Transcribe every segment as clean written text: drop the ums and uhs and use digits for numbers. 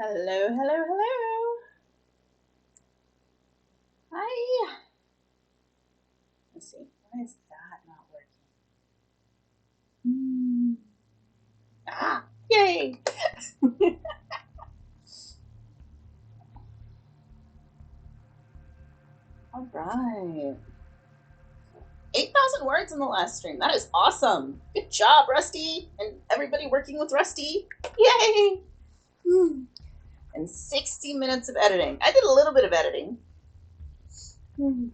Hello, hello, hello. Hi. Let's see. Why is that not working? Ah, yay. All right. 8,000 words in the last stream. That is awesome. Good job, Rusty, and everybody working with Rusty. Yay. And 60 minutes of editing. I did a little bit of editing. Thank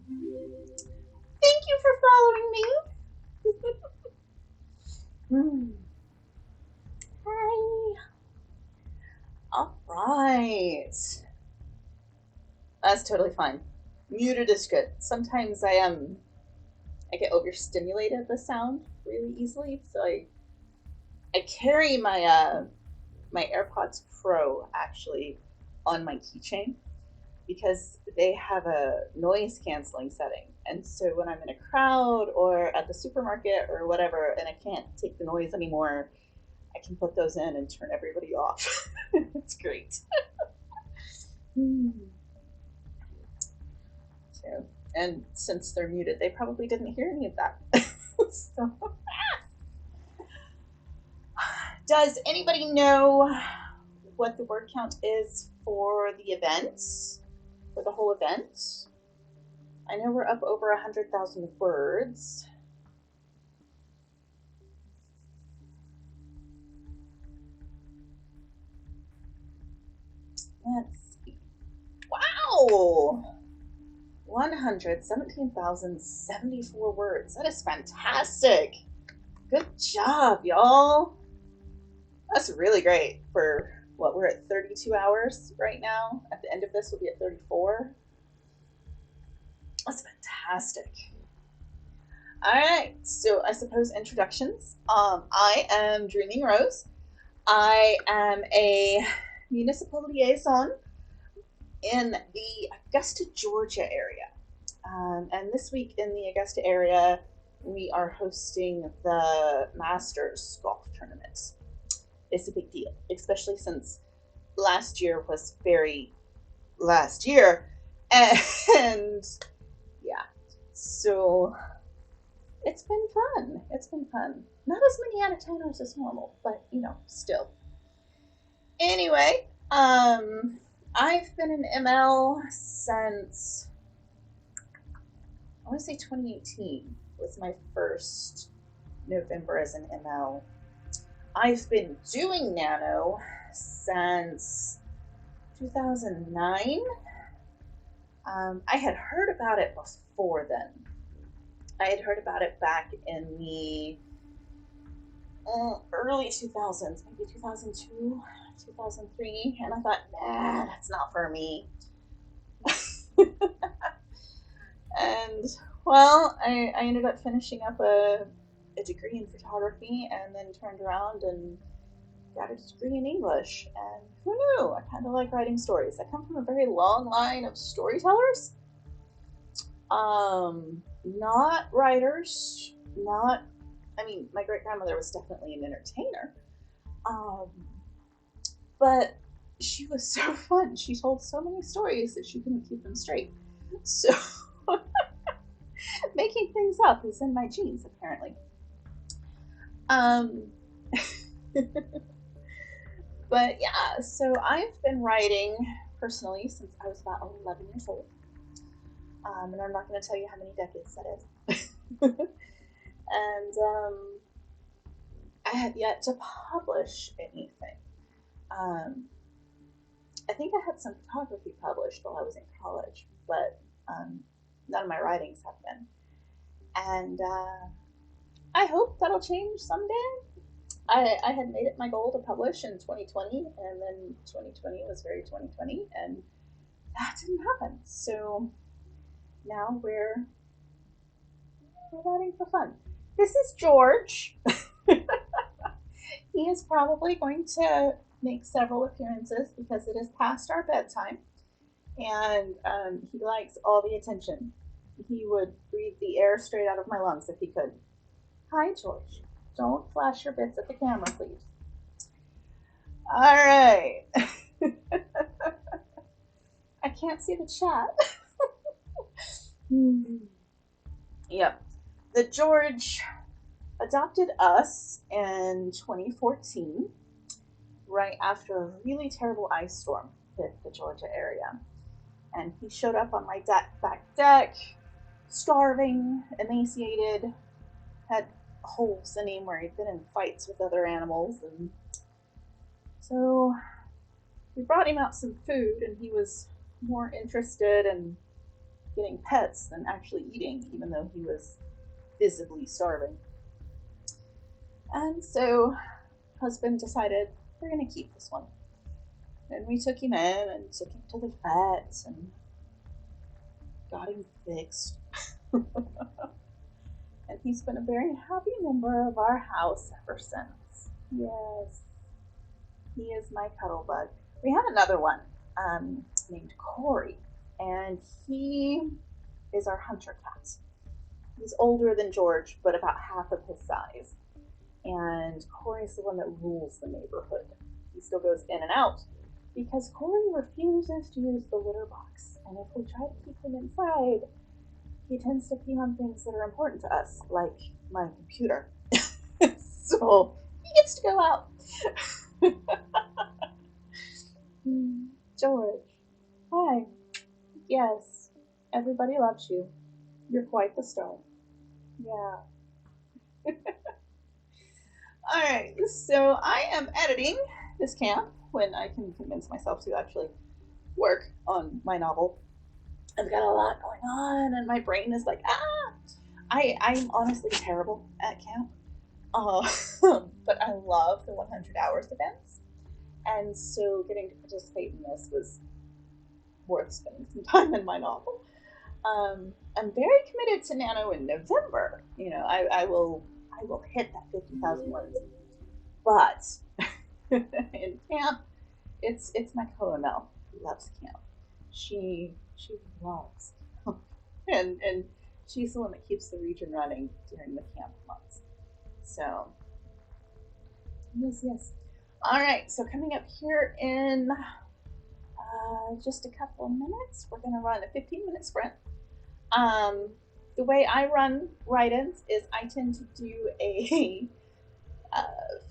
you for following me. Hi. All right. That's totally fine. Muted is good. Sometimes I get overstimulated with sound really easily, so I carry my AirPods Pro actually on my keychain because they have a noise canceling setting. And so when I'm in a crowd or at the supermarket or whatever and I can't take the noise anymore, I can put those in and turn everybody off. It's great. So, and since they're muted, they probably didn't hear any of that. So, does anybody know what the word count is for the events? For the whole event? I know we're up over 100,000 words. Let's see. Wow! 117,074 words. That is fantastic. Good job, y'all. That's really great for what we're at 32 hours right now. At the end of this, we'll be at 34. That's fantastic. All right, so I suppose introductions. I am Dreaming Rose. I am a municipal liaison in the Augusta, Georgia area. And this week in the Augusta area, we are hosting the Masters golf tournament. It's a big deal, especially since last year was very last year. And yeah, so it's been fun. It's been fun. Not as many out of towners as normal, but still. Anyway, I've been in ML since I want to say 2018 was my first November as an ML. I've been doing Nano since 2009. I had heard about it before then. I had heard about it back in the early 2000s, maybe 2002, 2003, and I thought, nah, that's not for me. And well, I ended up finishing up a degree in photography and then turned around and got a degree in English. And who knew? I kind of like writing stories. I come from a very long line of storytellers. Not writers, not, I mean, my great grandmother was definitely an entertainer. Um, but she was so fun. She told so many stories that she couldn't keep them straight. So making things up is in my genes, apparently. Um, but yeah, so I've been writing personally since I was about 11 years old. And I'm not going to tell you how many decades that is. And I have yet to publish anything. Um, I think I had some photography published while I was in college, but none of my writings have been. And I hope that'll change someday. I had made it my goal to publish in 2020, and then 2020 was very 2020, and that didn't happen. So now we're writing for fun. This is George. He is probably going to make several appearances because it is past our bedtime, and he likes all the attention. He would breathe the air straight out of my lungs if he could. Hi, George. Don't flash your bits at the camera, please. All right. I can't see the chat. Yep. The George adopted us in 2014, right after a really terrible ice storm hit the Georgia area. And he showed up on my back deck, starving, emaciated, had holes in him where he'd been in fights with other animals. And so we brought him out some food, and he was more interested in getting pets than actually eating, even though he was visibly starving. And so husband decided, we're going to keep this one. And we took him in and took him to the vet and got him fixed. And he's been a very happy member of our house ever since. Yes, he is my cuddle bug. We have another one named Corey, and he is our hunter cat. He's older than George, but about half of his size. And Corey's the one that rules the neighborhood. He still goes in and out because Corey refuses to use the litter box. And if we try to keep him inside, he tends to pee on things that are important to us, like my computer. So he gets to go out. George, hi. Yes, everybody loves you. You're quite the star. Yeah. Alright, so I am editing this camp when I can convince myself to actually work on my novel. I've got a lot going on, and my brain is like, I'm honestly terrible at camp. But I love the 100 hours events. And so getting to participate in this was worth spending some time in my novel. I'm very committed to Nano in November. You know, I will hit that 50,000 words. But in camp, it's my Colonel who loves camp. She loves camp. and she's the one that keeps the region running during the camp months. So yes. All right, so coming up here in just a couple of minutes, we're going to run a 15-minute sprint. The way I run write-ins is I tend to do a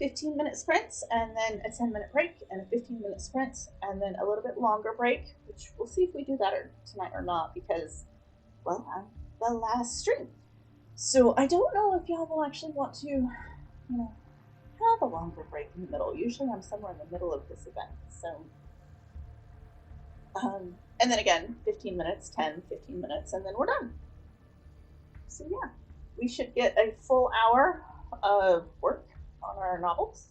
15-minute sprint and then a 10-minute break and a 15-minute sprint and then a little bit longer break, which we'll see if we do that tonight or not because, well, I'm the last stream. So I don't know if y'all will actually want to, have a longer break in the middle. Usually I'm somewhere in the middle of this event. So, and then again, 15 minutes, 10, 15 minutes, and then we're done. So yeah, we should get a full hour of work on our novels,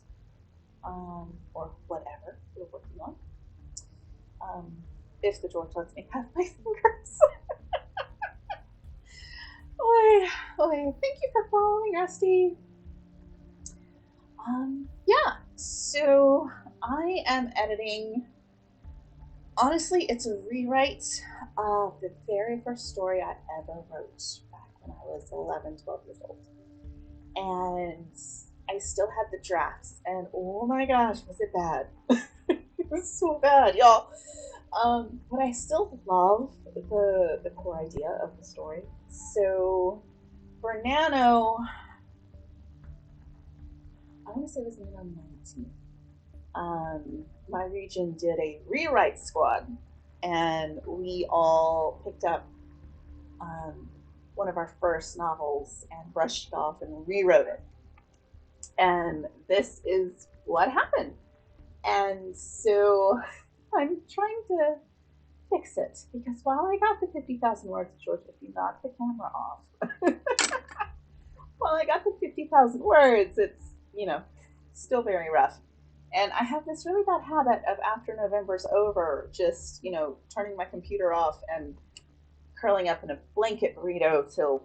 or whatever we're working on. If the George lets me have my fingers. Thank you for following, Rusty. Yeah, so I am editing. Honestly, it's a rewrite of the very first story I ever wrote back when I was 11, 12 years old. And I still had the drafts, and oh my gosh, was it bad. It was so bad, y'all. But I still love the core idea of the story. So for Nano, I want to say it was Nano 19. My region did a rewrite squad, and we all picked up one of our first novels and brushed it off and rewrote it. And this is what happened. And so I'm trying to fix it because while I got the 50,000 words, George, if you knock the camera off, while I got the 50,000 words, it's, still very rough. And I have this really bad habit of after November's over, just, turning my computer off and curling up in a blanket burrito till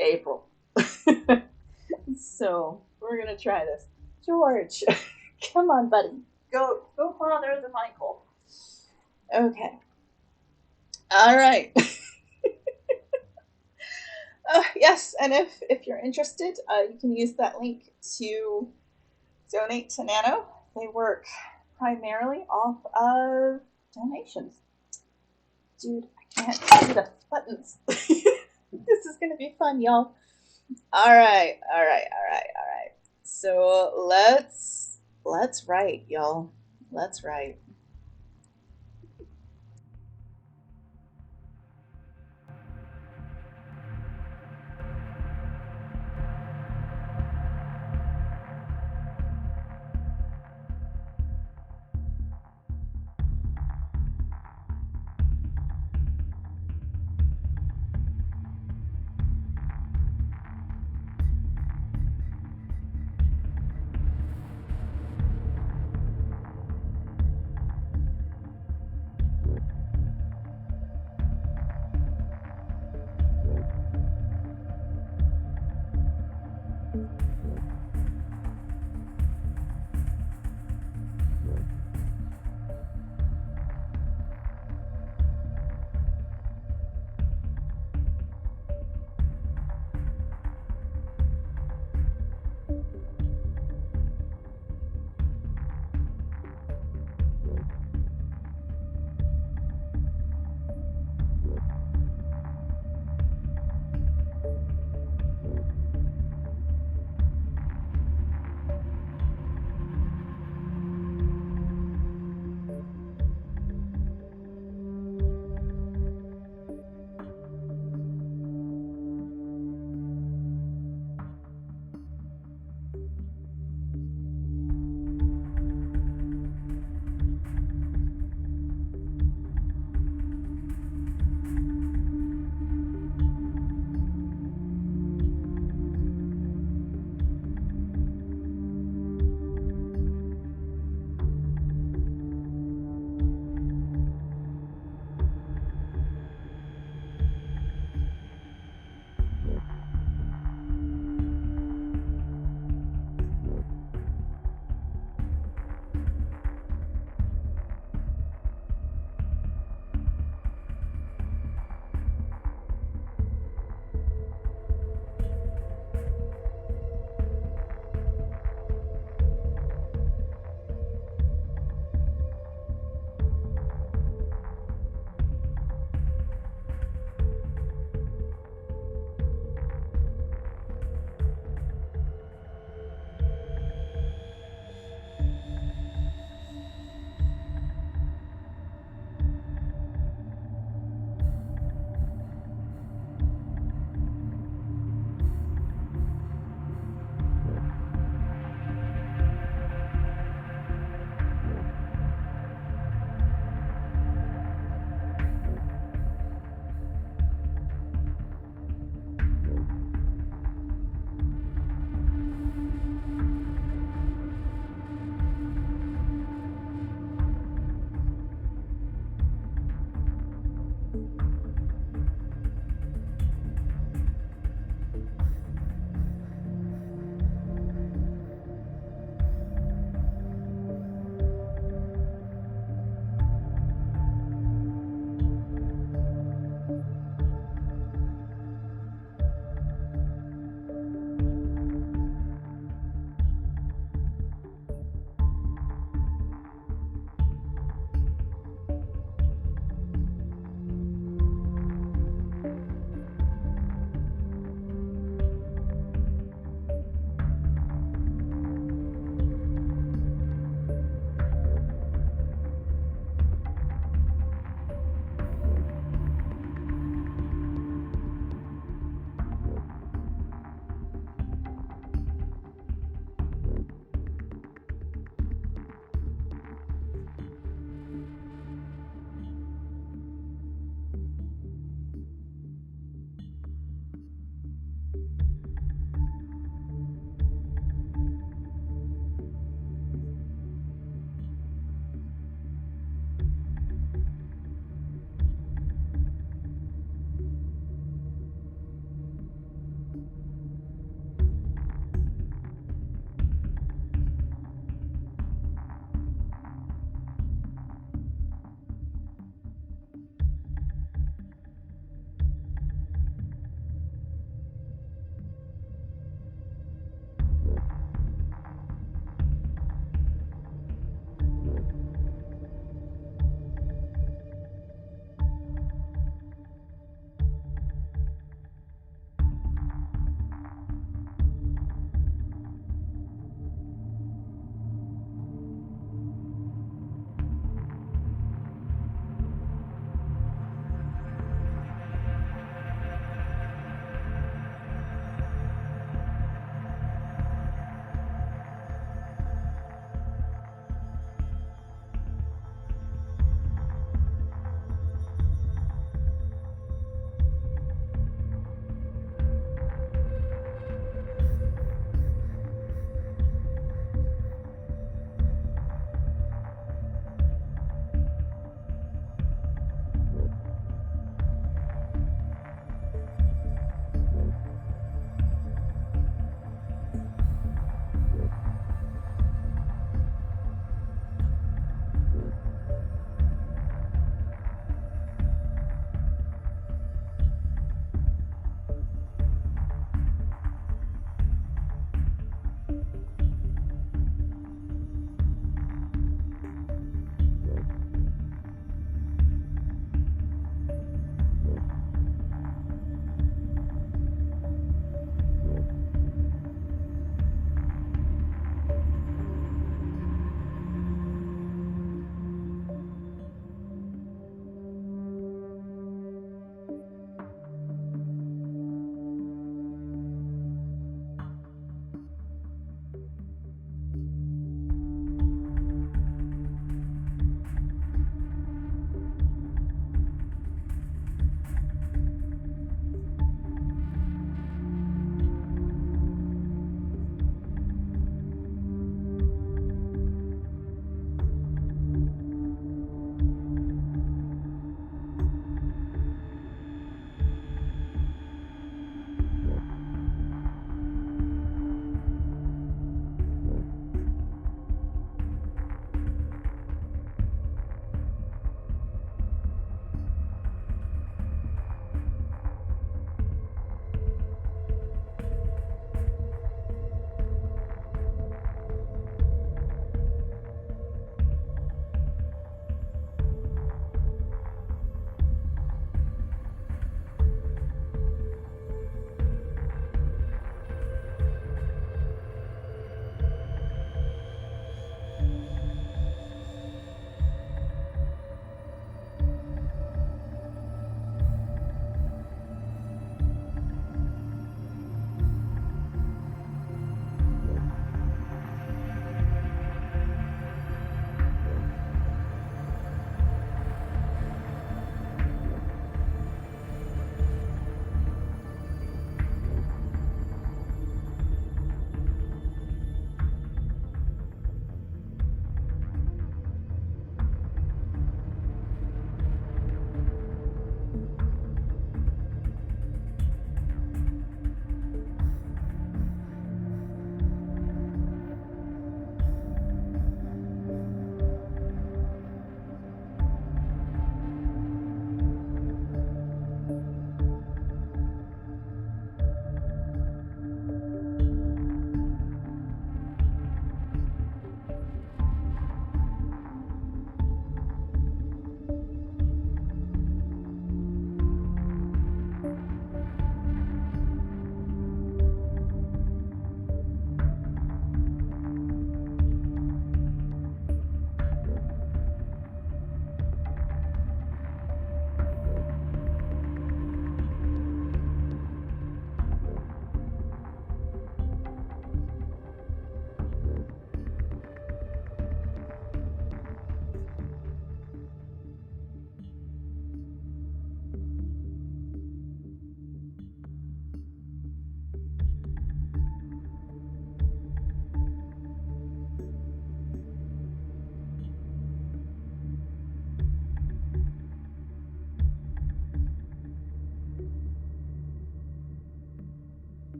April. So we're going to try this. George, come on, buddy. Go father the Michael. Okay. All right. Yes, and if you're interested, you can use that link to donate to Nano. They work primarily off of donations. Dude, I can't see the buttons. This is gonna be fun, y'all. All right, all right, all right, all right. So let's write, y'all. Let's write.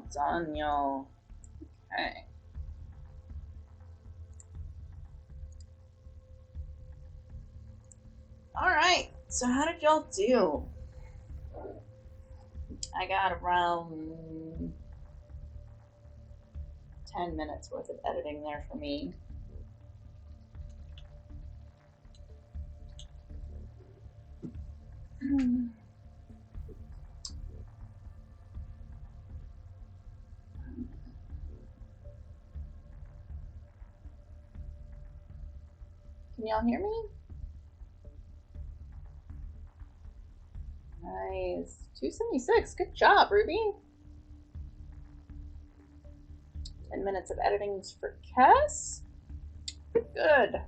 Well done, y'all. Okay. Alright, so how did y'all do? I got around 10 minutes worth of editing there for me. Can y'all hear me? Nice. 276. Good job, Ruby. 10 minutes of editing for Cass. Good.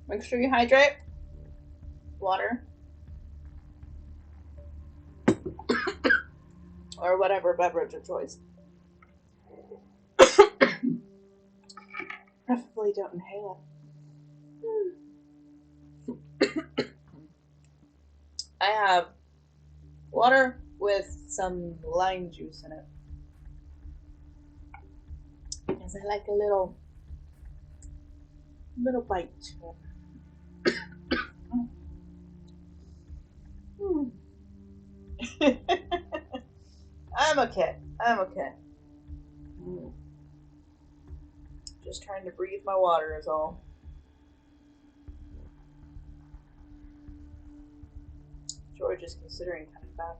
Make sure you hydrate. Water. Or whatever beverage of choice. Preferably don't inhale it. I have water with some lime juice in it. Because I like a little bite to it. I'm okay. Just trying to breathe my water is all. George is considering coming back.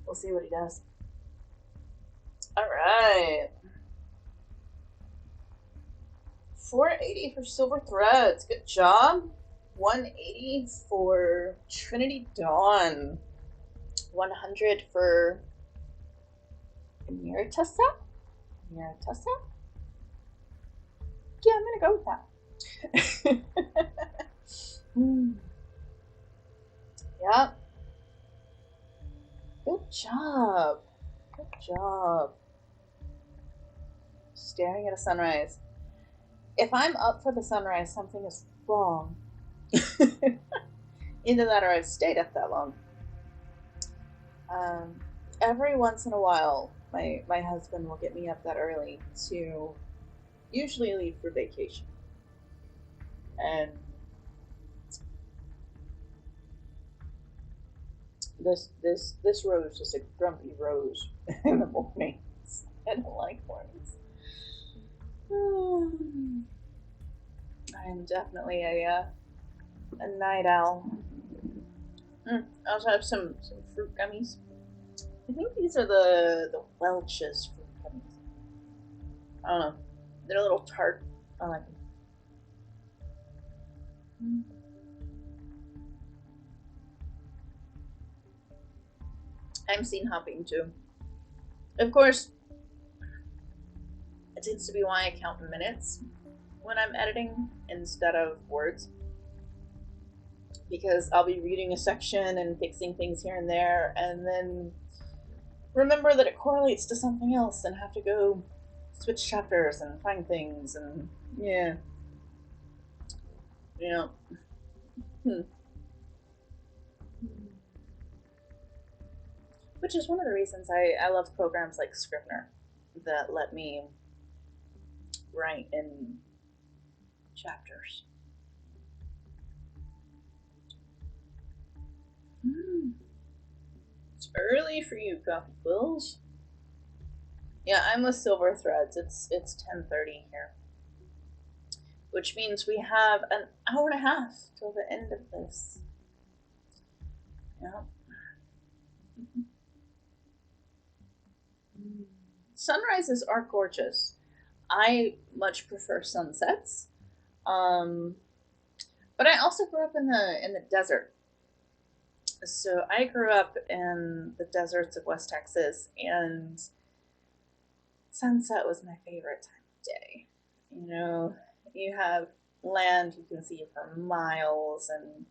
We'll see what he does. Alright. 480 for silver threads. Good job. 180 for Trinity Dawn. 100 for Miratessa? Yeah, I'm gonna go with that. Yep. Good job. Staring at a sunrise. If I'm up for the sunrise, something is wrong. Either that or I've stayed up that long. Every once in a while, my husband will get me up that early to usually leave for vacation. And this rose is a grumpy rose in the mornings. I don't like mornings. I'm definitely a night owl. I also have some fruit gummies. I think these are the Welch's fruit gummies. I don't know. They're a little tart. I like them. I'm scene hopping too. Of course, it tends to be why I count minutes when I'm editing instead of words. Because I'll be reading a section and fixing things here and there, and then remember that it correlates to something else and have to go switch chapters and find things, and yeah. Which is one of the reasons I love programs like Scrivener that let me write in chapters. It's early for you, Coffee Quills. Yeah, I'm with Silver Threads. It's 10:30 here, which means we have an hour and a half till the end of this. Yeah. Sunrises are gorgeous. I much prefer sunsets. But I also grew up in the desert. So I grew up in the deserts of West Texas, and sunset was my favorite time of day. You know, you have land you can see for miles, and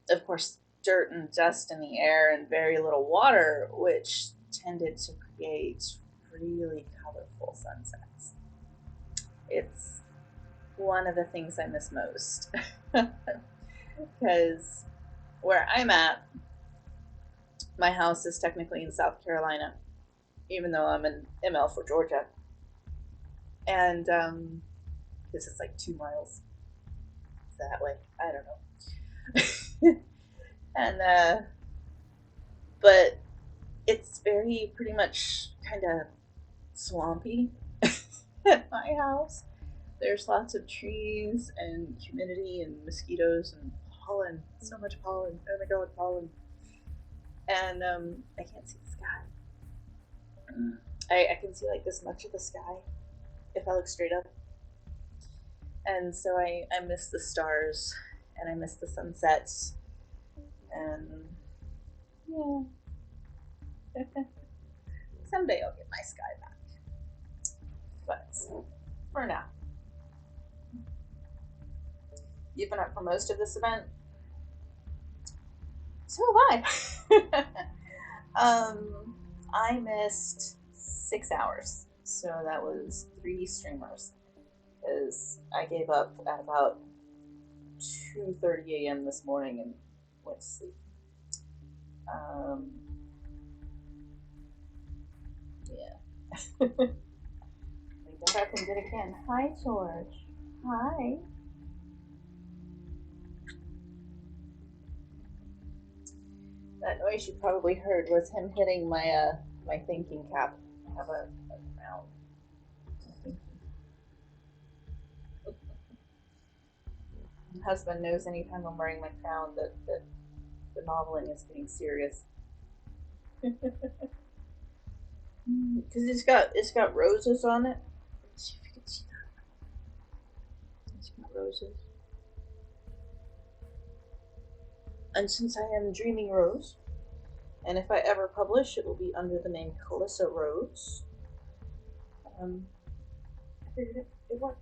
of course, dirt and dust in the air and very little water, which tended to create really colorful sunsets. It's one of the things I miss most. Because where I'm at, My house is technically in South Carolina, even though I'm in ML for Georgia. And this is like 2 miles that way. I don't know. And but it's very pretty much kind of swampy at my house. There's lots of trees and humidity and mosquitoes and pollen. So much pollen. Oh my god, pollen. And I can't see the sky. I can see like this much of the sky if I look straight up. And so I miss the stars and I miss the sunsets. And yeah. Someday I'll get my sky back. But for now. You've been up for most of this event? So have I. I missed 6 hours. So that was 3 streamers. Because I gave up at about 2:30 a.m. this morning and went to sleep. Yeah. We got up and did it again. Hi, George. Hi. That noise you probably heard was him hitting my my thinking cap. I have a crown. My husband knows anytime I'm wearing my crown that the noveling is getting serious. Because it's got roses on it. Let's see if you can see that. It's got roses. And since I am Dreaming Rose, and if I ever publish, it will be under the name Calissa Rose. I figured it worked.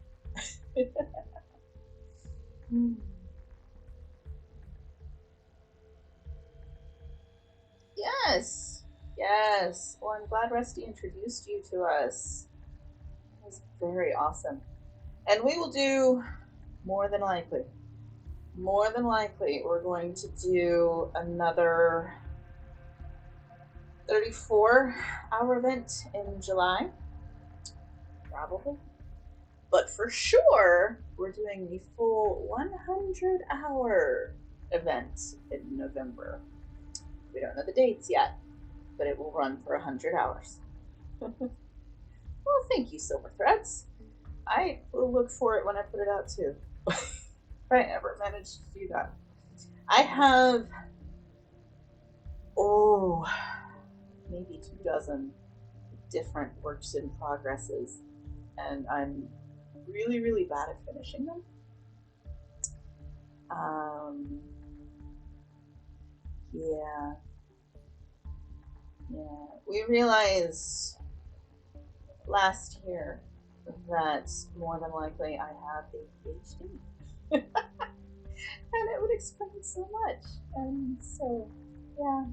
Yes, yes. Well, I'm glad Rusty introduced you to us. It was very awesome. And we will do more than likely. More than likely, we're going to do another 34-hour event in July. Probably. But for sure, we're doing the full 100-hour event in November. We don't know the dates yet, but it will run for 100 hours. Well, thank you, Silver Threads. I will look for it when I put it out too. If I ever manage to do that. I have, maybe 24 different works in progresses, and I'm really, really bad at finishing them. Yeah. We realized last year that more than likely I have ADHD. And it would explain so much. And so, yeah.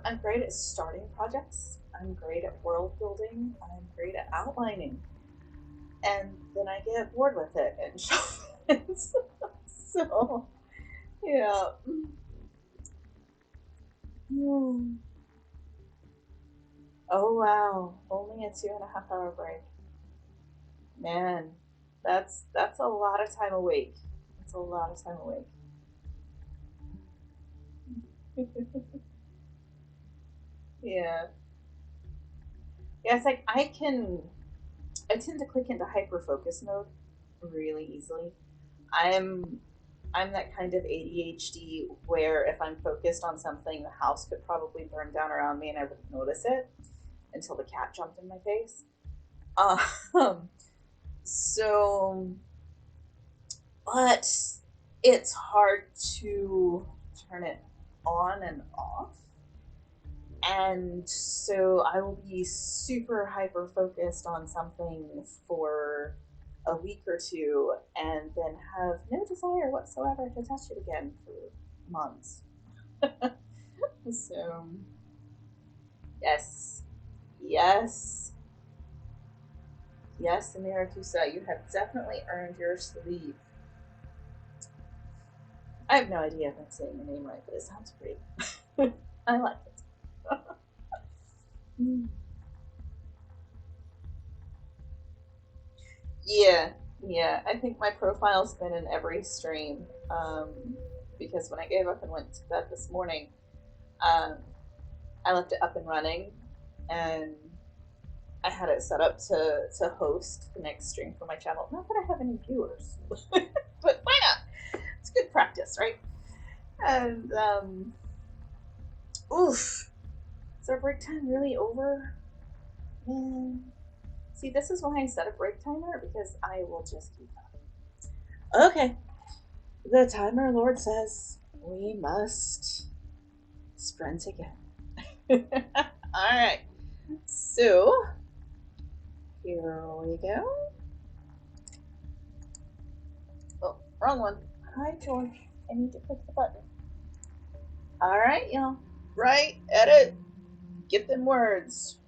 I'm great at starting projects. I'm great at world building. I'm great at outlining. And then I get bored with it and shelve it. So, yeah. Oh, wow. Only a 2.5 hour break. Man, that's a lot of time awake. That's a lot of time awake. Yeah. Yeah, it's like I tend to click into hyper focus mode really easily. I'm I'm that kind of ADHD where if I'm focused on something, the house could probably burn down around me and I wouldn't notice it until the cat jumped in my face. Um, so, but it's hard to turn it on and off. And so I will be super hyper focused on something for a week or two and then have no desire whatsoever to touch it again for months. So, yes, yes, yes, Ameritusa, you have definitely earned your sleep. I have no idea if I'm saying the name right, but it sounds great. I like it. Yeah, yeah. I think my profile's been in every stream. Because when I gave up and went to bed this morning, um, I left it up and running, and I had it set up to host the next stream for my channel. Not that I have any viewers, but why not? It's good practice, right? And oof, is our break time really over? Man, see, this is why I set a break timer, because I will just keep talking. Okay, the timer lord says we must sprint again. All right, so here we go. Oh, wrong one. Hi, George. I need to click the button. All right, y'all. Right, edit, get them words.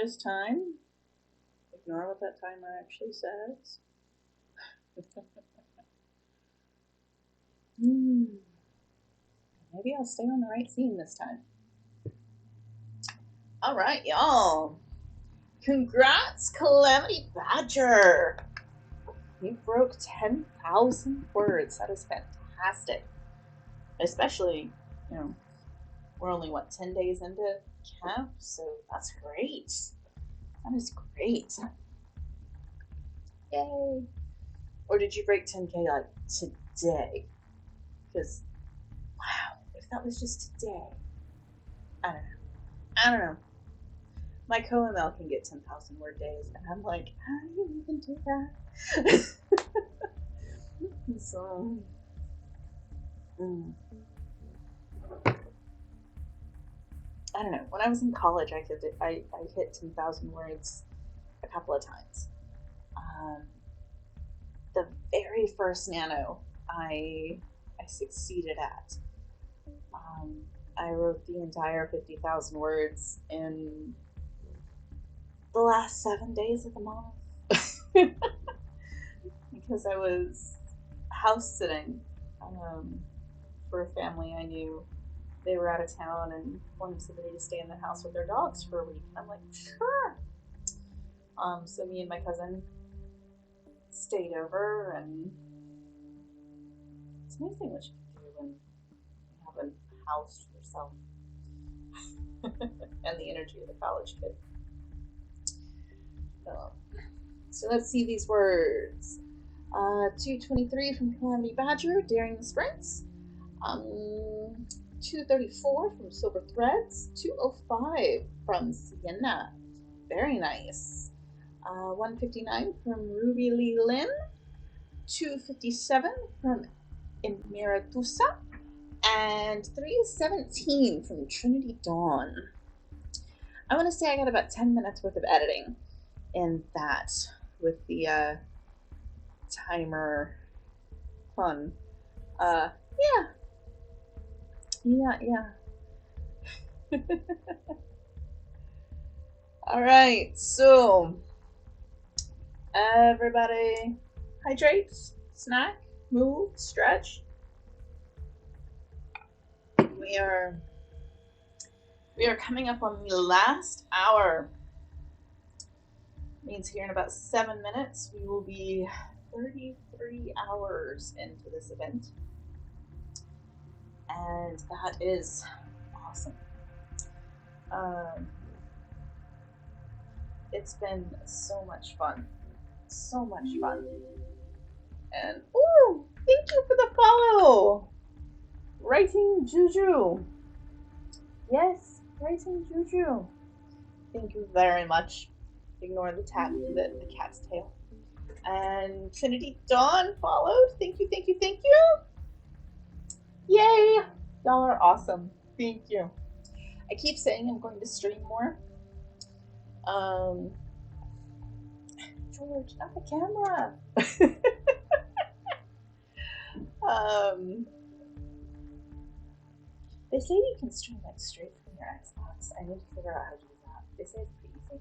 this time. Ignore what that timer actually says. Maybe I'll stay on the right scene this time. All right, y'all. Congrats, Calamity Badger. You broke 10,000 words. That is fantastic. Especially, you know, we're only, 10 days into camp, so that's great. That is great. Yay. Or did you break 10K like today? Because, wow, if that was just today, I don't know. My co-ML can get 10,000 word days, and I'm like, how do you even do that? So, I don't know. When I was in college, I hit 10,000 words a couple of times. The very first nano I succeeded at. I wrote the entire 50,000 words in the last 7 days of the month because I was house sitting for a family I knew. They were out of town and wanted somebody to stay in the house with their dogs for a week. I'm like, sure. So me and my cousin stayed over, and it's amazing what you can do when you have a house to yourself and the energy of a college kid. So let's see these words. 223 from Calamity Badger, Daring the Sprints. 234 from Silver Threads. 205 from Sienna. Very nice. 159 from Ruby Lee Lynn. 257 from Emiratusa. And 317 from Trinity Dawn. I want to say I got about 10 minutes worth of editing in that with the timer fun. Yeah. All right, so everybody hydrate, snack, move, stretch. We are coming up on the last hour. Means here in about 7 minutes we will be 33 hours into this event. And that is awesome. It's been so much fun. So much fun. And, ooh, thank you for the follow. Writing Juju. Yes, Writing Juju. Thank you very much. Ignore the cat's tail. And Trinity Dawn followed. Thank you. Yay! Y'all are awesome. Thank you. I keep saying I'm going to stream more. George, not the camera. They say you can stream like straight from your Xbox. I need to figure out how to do that. They say it's pretty easy.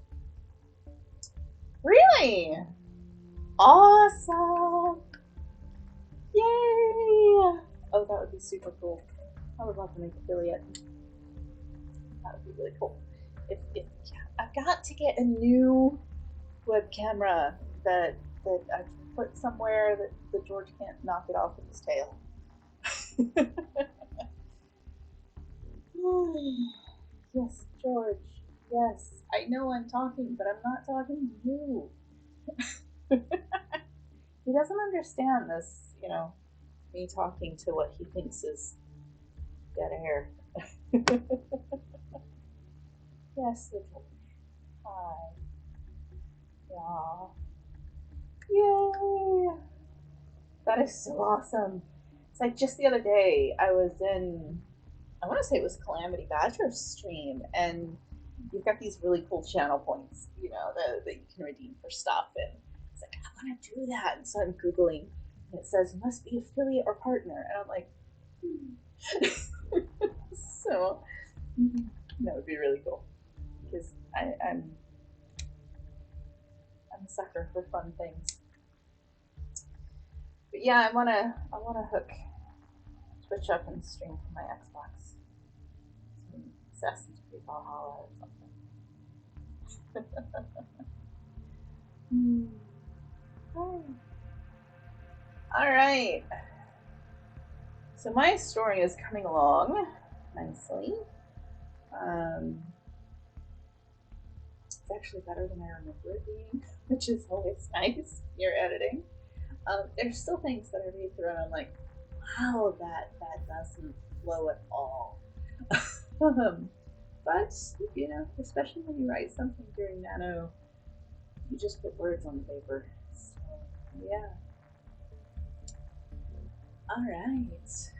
Really? Awesome! Yay! Oh, that would be super cool. I would love to make affiliate. That would be really cool. I've got to get a new web camera that I've put somewhere that George can't knock it off with his tail. Yes, George. Yes, I know I'm talking, but I'm not talking to you. He doesn't understand this, me talking to what he thinks is dead air. Yes, little. Hi. Yeah. Yay! That is so awesome. It's like just the other day, I was in, I want to say it was Calamity Badger's stream, and you've got these really cool channel points, that you can redeem for stuff. And it's like, I want to do that. And so I'm Googling, and it says, must be affiliate or partner. And I'm like, So that would be really cool. Because I'm I'm a sucker for fun things. But yeah, I wanna hook Twitch up and stream from my Xbox. Some Assassin's Creed Valhalla or something. Hmm. Oh. All right. So my story is coming along nicely. Um, it's actually better than I remember it being, which is always nice. You're editing. There's still things that I read through and I'm like, wow, that doesn't flow at all. But you know, especially when you write something during nano, you just put words on the paper. So yeah. All right.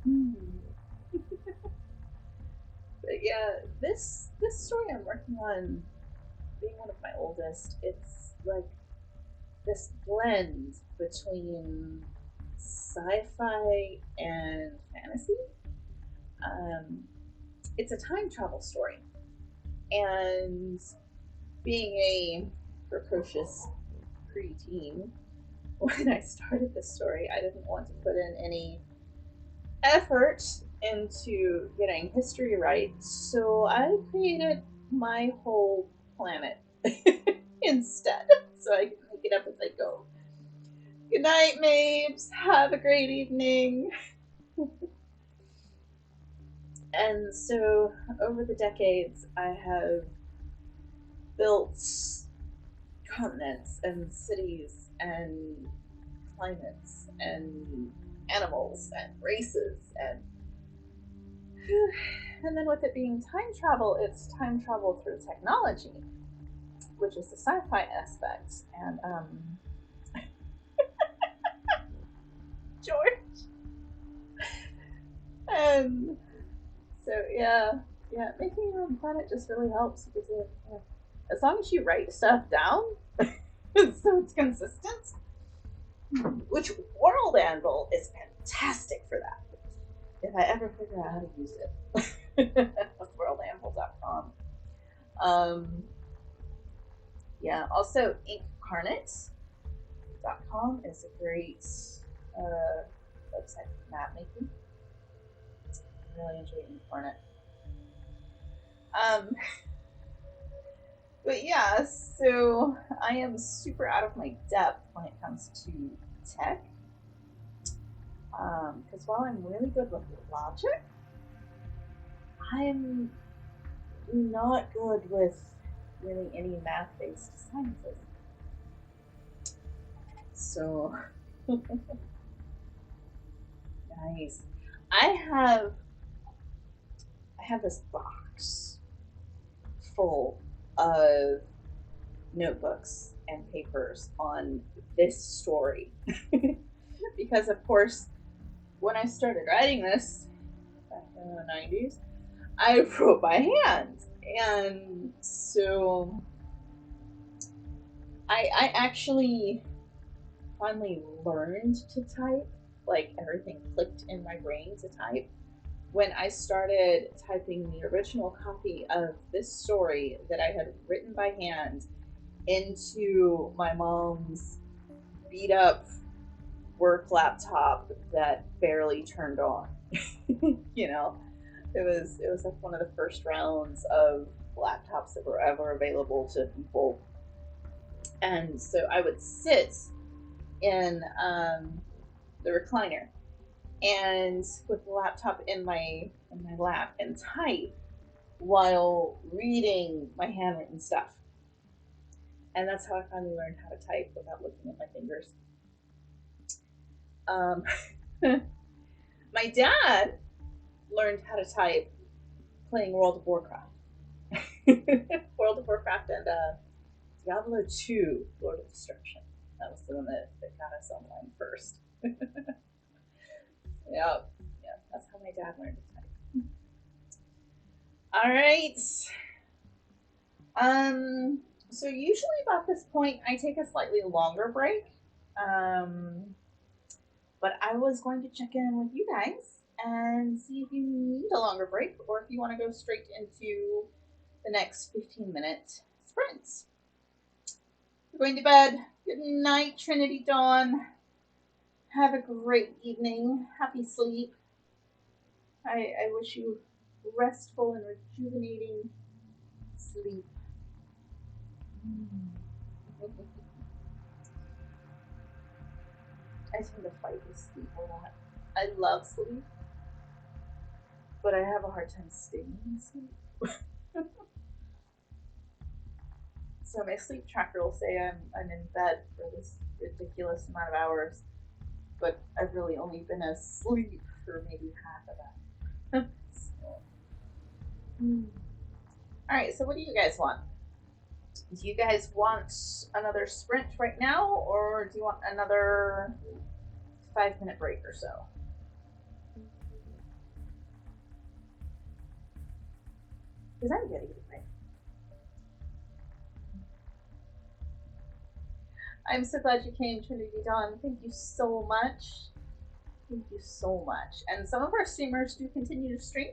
Hmm. But yeah, this story I'm working on, being one of my oldest, it's like this blend between sci-fi and fantasy. Um, it's a time travel story, and being a precocious preteen, when I started this story, I didn't want to put in any effort into getting history right, so I created my whole planet instead, so I can make it up as I go. Good night, Mabes. Have a great evening. And so, over the decades, I have built continents and cities and climates and animals and races and then with it being time travel, it's time travel through technology, which is the sci-fi aspect. And George. And so yeah, making your own planet just really helps because as long as you write stuff down, so it's consistent. Which World Anvil is fantastic for that. If I ever figure out how to use it, worldanvil.com. Um, yeah, also incarnate.com is a great website for map making. I really enjoy Incarnate. Um, but yeah, so I am super out of my depth when it comes to tech. Because while I'm really good with logic, I'm not good with really any math based sciences. So nice. I have I have this box full of notebooks and papers on this story. Because of course when I started writing this back in the 90s, I wrote by hand. And so I actually finally learned to type. Like everything clicked in my brain to type when I started typing the original copy of this story that I had written by hand into my mom's beat up work laptop that barely turned on. You know, it was like one of the first rounds of laptops that were ever available to people, and so I would sit in the recliner and with the laptop in my lap and type while reading my handwritten stuff. And that's how I finally learned how to type without looking at my fingers. Um, my dad learned how to type playing World of Warcraft. World of Warcraft and Diablo 2, Lord of Destruction. That was the one that got us online first. Yeah, yeah, that's how my dad learned to type. All right. Um, so usually about this point, I take a slightly longer break. Um, but I was going to check in with you guys and see if you need a longer break or if you want to go straight into the next 15-minute sprint. We're going to bed. Good night, Trinity Dawn. Have a great evening. Happy sleep. I wish you restful and rejuvenating sleep. I tend to fight with sleep a lot. I love sleep, but I have a hard time staying asleep. So my sleep tracker will say I'm in bed for this ridiculous amount of hours, but I've really only been asleep for maybe half of that. So, all right, so what do you guys want? Do you guys want another sprint right now, or do you want another 5 minute break or so? Because I'm getting it right. I'm so glad you came, Trinity Dawn. Thank you so much. Thank you so much. And some of our streamers do continue to stream.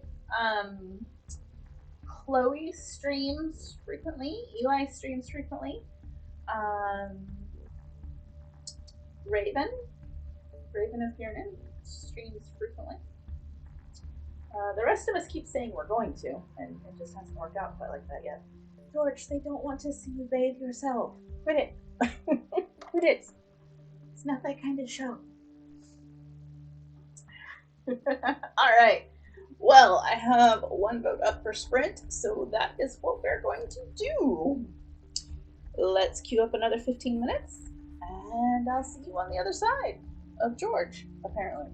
Chloe streams frequently. Eli streams frequently. Um, Raven of Kiernan streams frequently. The rest of us keep saying we're going to, and it just hasn't worked out quite like that yet. George, they don't want to see you bathe yourself. Quit it. Quit it. It's not that kind of show. All right. Well, I have one vote up for sprint, so that is what we're going to do. Let's queue up another 15 minutes, and I'll see you on the other side of George, apparently.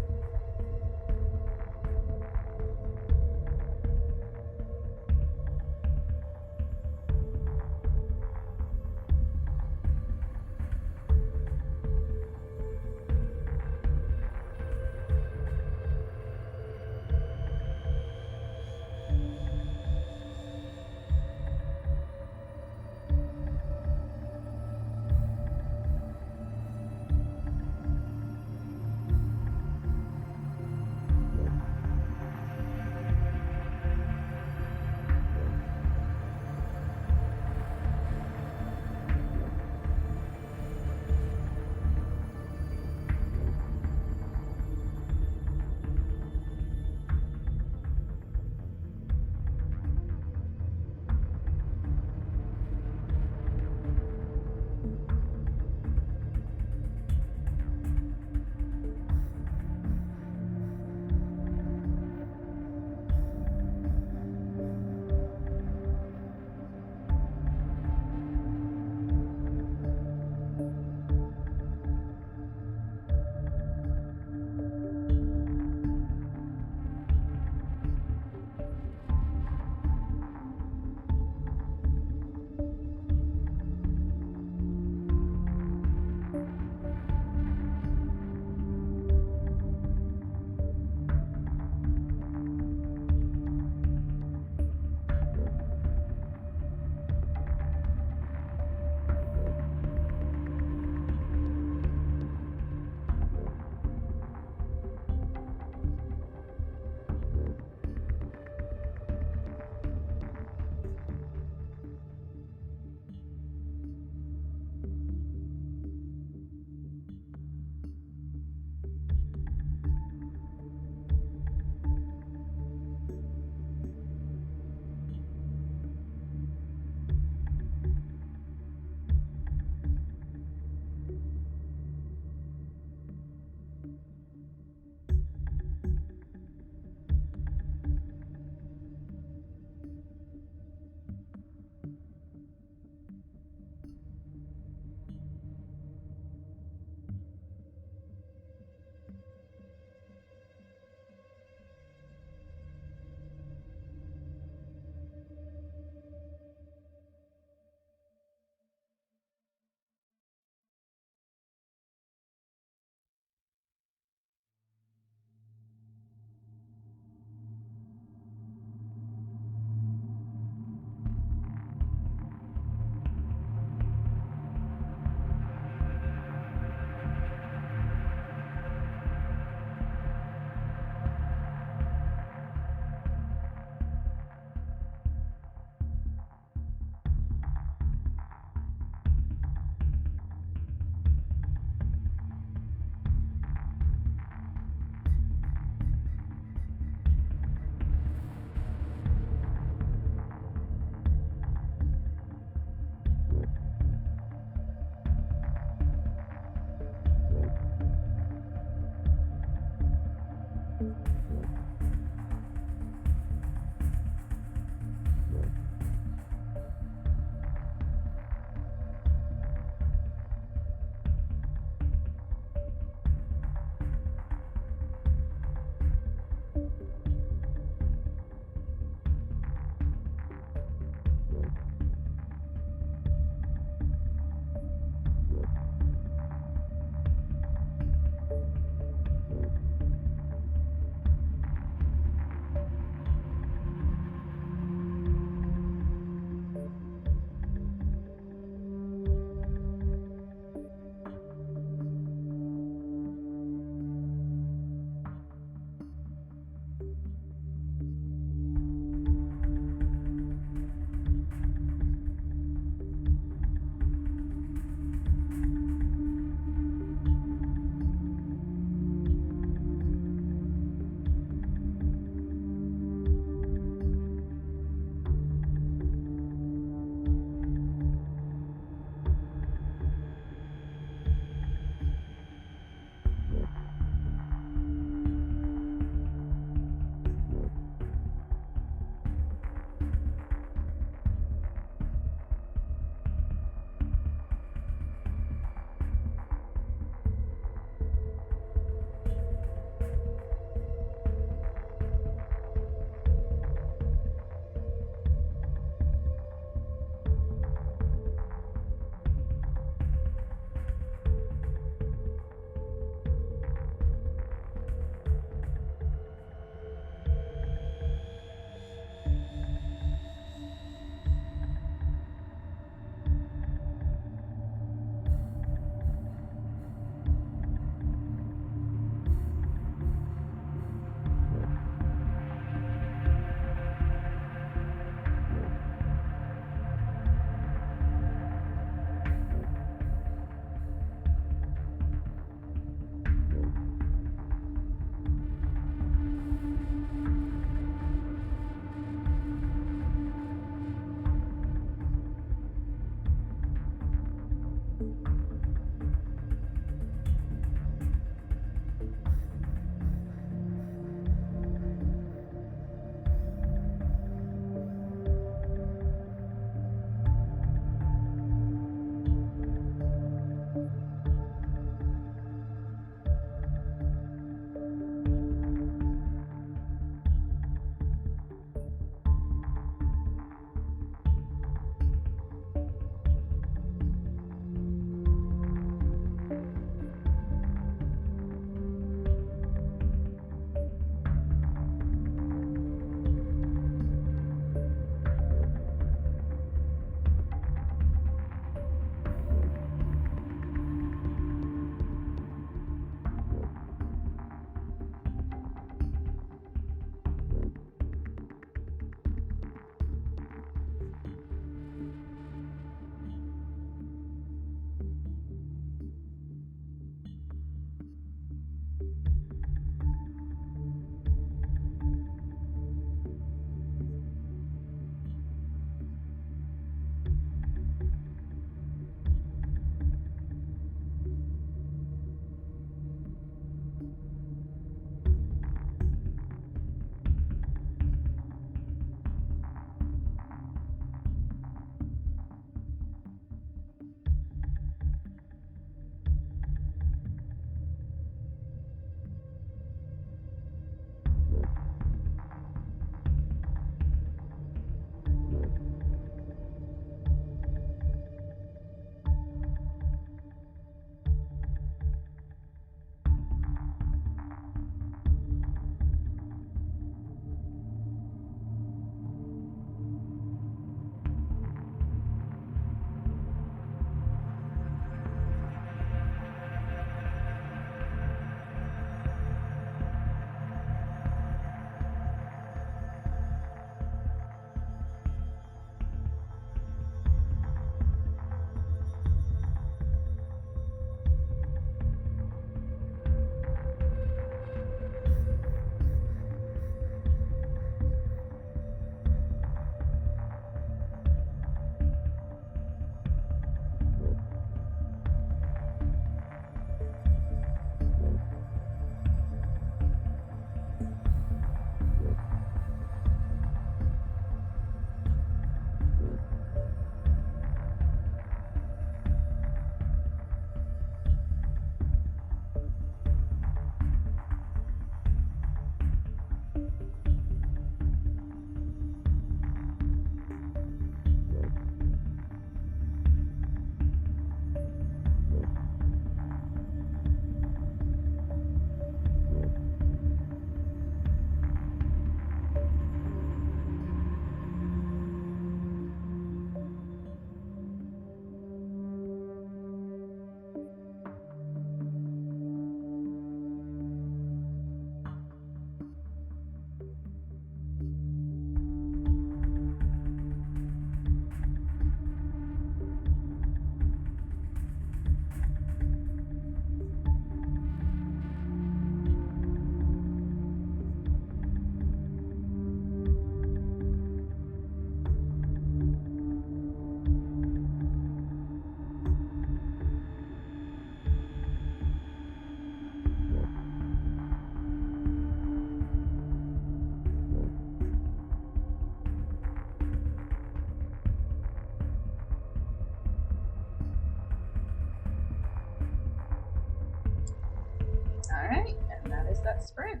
Alright, and that is that sprint.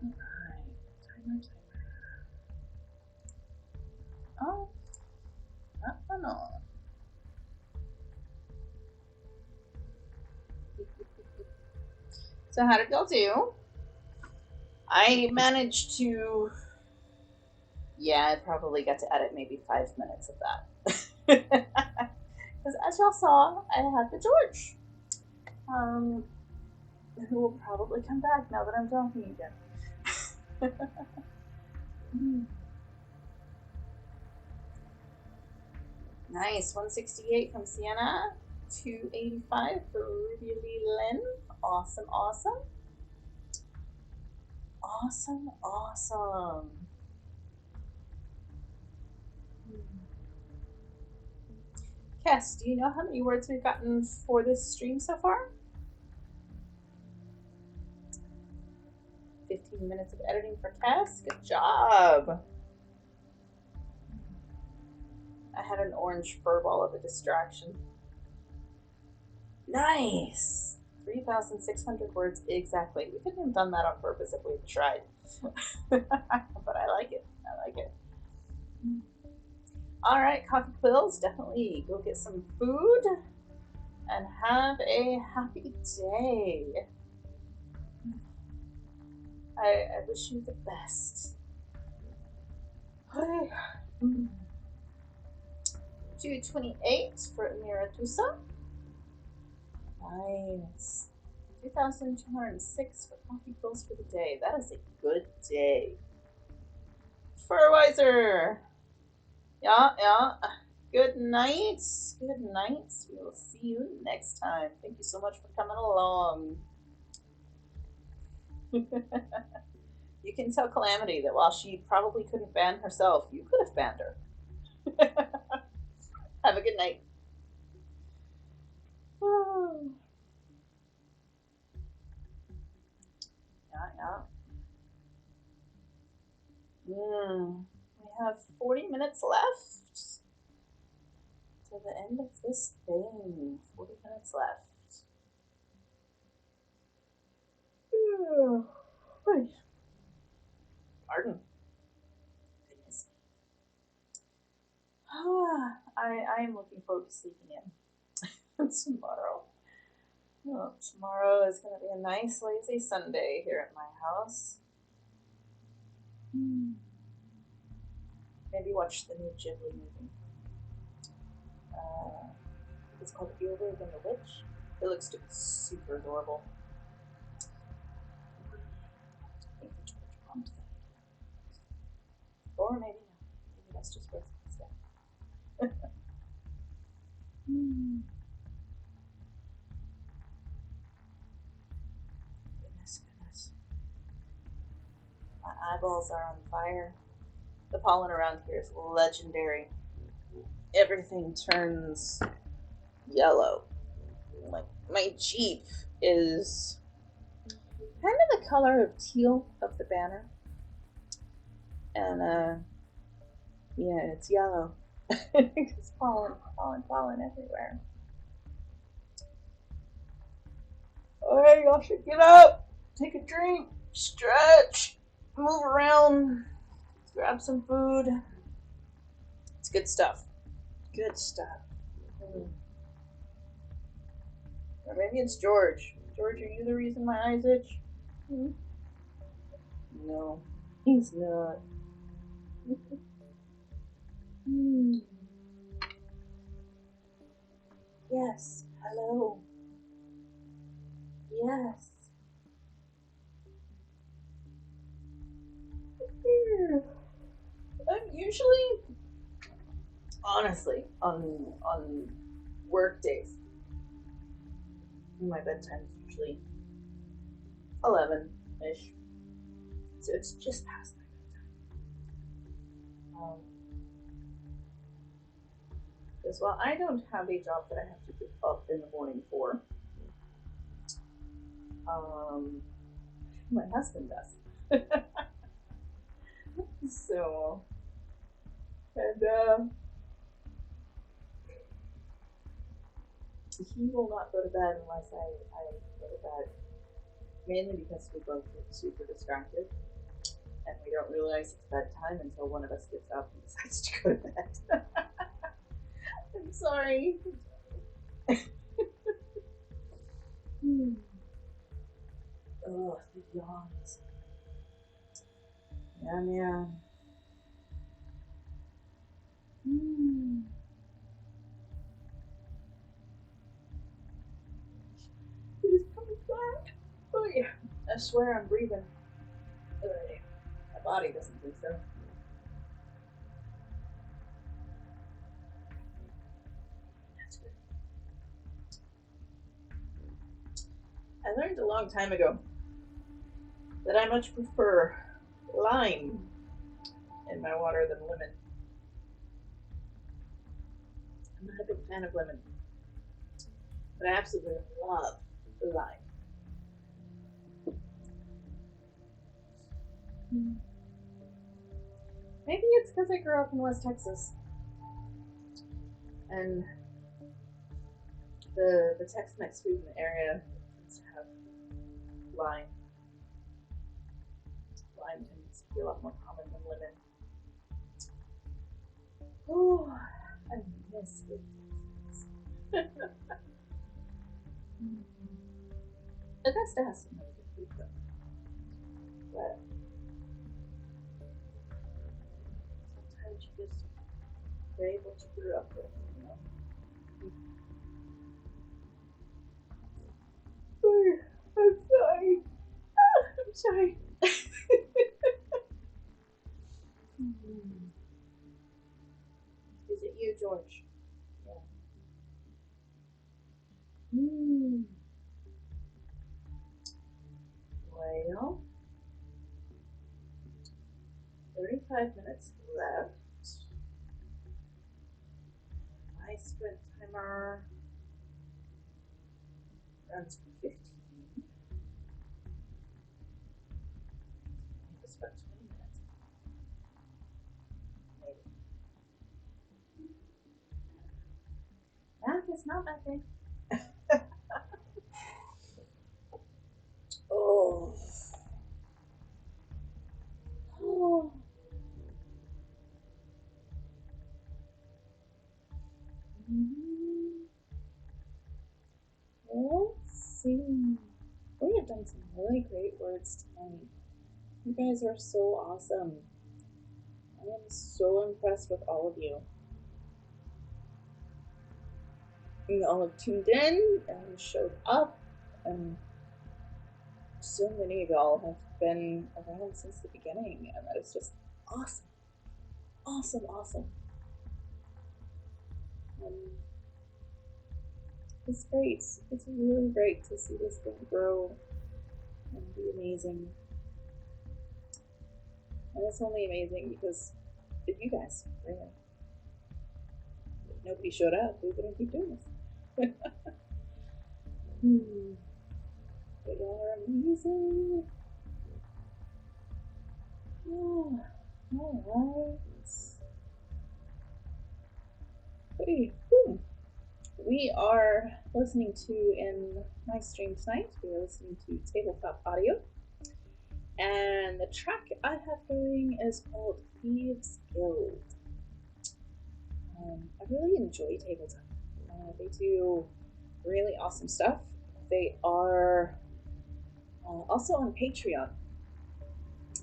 Alright, timer. Oh, that one on. So how did y'all do? I managed to... Yeah, I probably got to edit maybe 5 minutes of that. Because as y'all saw, I had the George. Who will probably come back now that I'm talking again. Nice, 168 from Sienna, 285 for Ruby Lee Lynn. Awesome, awesome. Awesome, awesome. Cass, do you know how many words we've gotten for this stream so far? 15 minutes of editing for Cass. Good job. I had an orange furball of a distraction. Nice. 3,600 words exactly. We couldn't have done that on purpose if we had tried. But I like it. I like it. All right, Coffee Quills, definitely go get some food and have a happy day. I wish you the best. 228 for Miratusa. Nice. 2,206 for Coffee Quills for the day. That is a good day. Furwiser. Yeah. Good night. Good night. We will see you next time. Thank you so much for coming along. You can tell Calamity that while she probably couldn't ban herself, you could have banned her. Have a good night. Yeah. We have 40 minutes left to the end of this thing. 40 minutes left. Pardon. Goodness. I am looking forward to sleeping in tomorrow. Oh, tomorrow is going to be a nice, lazy Sunday here at my house. Maybe watch the new Ghibli movie. It's called Earwig and the Witch. It looks super adorable. Or maybe not. Maybe that's just what's instead. Goodness. My eyeballs are on fire. The pollen around here is legendary. Everything turns yellow. Like, my Jeep is kind of the color of teal of the banner. And, yeah, it's yellow. It's pollen everywhere. Alright, y'all should get up, take a drink, stretch, move around, grab some food. It's good stuff. Good stuff. Or maybe it's George. George, are you the reason my eyes itch? No, he's not. Yes, hello. Yes. usually, honestly, on work days, my bedtime is usually 11-ish. So it's just past my bedtime. Because while I don't have a job that I have to get up in the morning for, um, my husband does. So, and he will not go to bed unless I go to bed. Mainly because we both get super distracted and we don't realize it's bedtime until one of us gets up and decides to go to bed. I'm sorry. Oh, the yawns. Yeah, man. It is coming back. Oh, yeah. I swear I'm breathing. My body doesn't think so. That's good. I learned a long time ago that I much prefer lime in my water than lemon. I'm not a big fan of lemon, but I absolutely love lime. Maybe it's because I grew up in West Texas and the Tex-Mex food in the area tends to have lime. Lime tends to be a lot more common than lemon. Oh, I miss it. Augusta has some really good food though. But sometimes you just crave what you grew up with, you know? I'm sorry. I'm sorry. Is it you, George? Yeah. Well, 35 minutes left. My sprint timer runs for 15. Just about 20 minutes. Maybe. Math is not my thing. Oh. Oh. Let's see. We have done some really great words tonight. You guys are so awesome. I am so impressed with all of you. You all have tuned in and showed up, and so many of y'all have been around since the beginning, and that is just awesome. Awesome, awesome. It's great. It's really great to see this thing grow and be amazing. And it's only amazing because of you guys. Really. If nobody showed up, we wouldn't keep doing this. But y'all are amazing. Oh, all right. Hey, we are listening to, in my stream tonight, we are listening to Tabletop Audio. And the track I have going is called Thieves Guild. I really enjoy Tabletop. They do really awesome stuff. They are also on Patreon.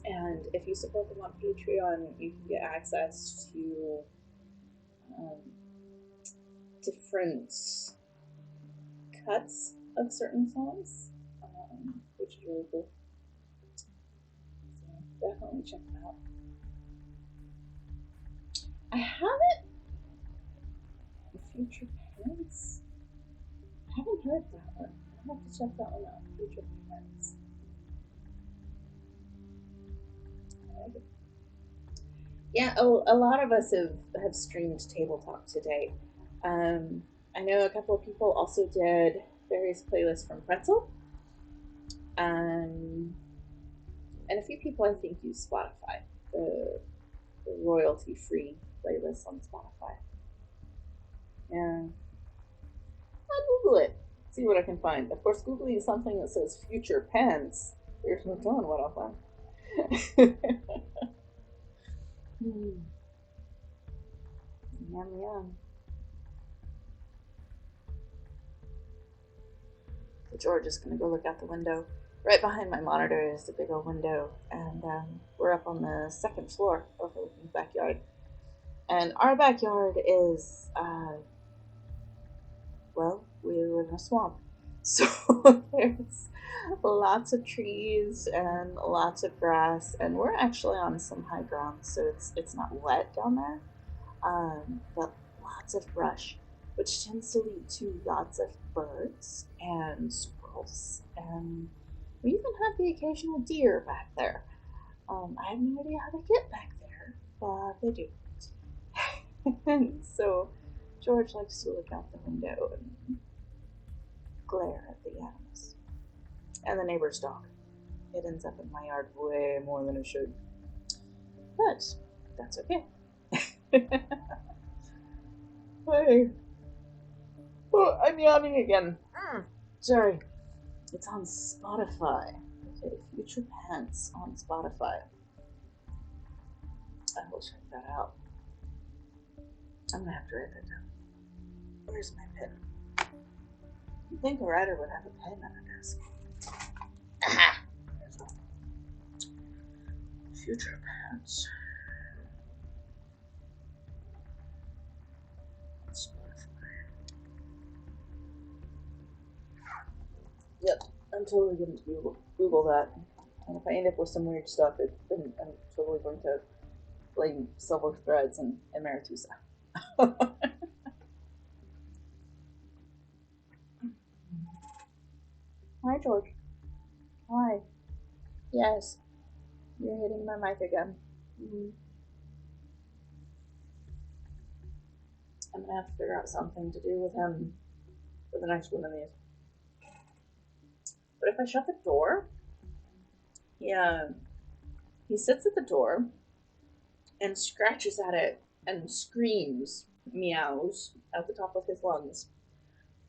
And if you support them on Patreon, you can get access to different cuts of certain songs, which is really cool. So definitely check them out. Future Pants? I haven't heard that one. I'll have to check that one out. Future Pants. Yeah, a lot of us have streamed tabletop today. I know a couple of people also did various playlists from Pretzel. And a few people I think use Spotify, the royalty free playlist on Spotify. Yeah. I'll Google it, see what I can find. Of course, Googling something that says future pants, there's no telling what I'll find. Yum, yum. So George is going to go look out the window. Right behind my monitor is the big old window, and we're up on the second floor overlooking the backyard. And our backyard is, well, we live in a swamp. So there's lots of trees and lots of grass, and we're actually on some high ground, so it's not wet down there, but lots of brush, which tends to lead to lots of birds and squirrels, and we even have the occasional deer back there. I have no idea how they get back there, but they do. And so George likes to look out the window and glare at the animals. And the neighbor's dog. It ends up in my yard way more than it should. But that's okay. Hey. Oh, I'm yawning again. Sorry. It's on Spotify. Okay, Future Pants on Spotify. I will check that out. I'm gonna have to write that down. Where's my pen? You'd think a writer would have a pen on her desk. Aha! There's one. Future Pants. Yep, I'm totally going to Google that. And if I end up with some weird stuff, then I'm totally going to blame Silver Threads and Maritusa. Hi, George. Hi. Yes, you're hitting my mic again. Mm-hmm. I'm going to have to figure out something to do with him for the next one of these. But if I shut the door, he sits at the door and scratches at it and screams, meows at the top of his lungs.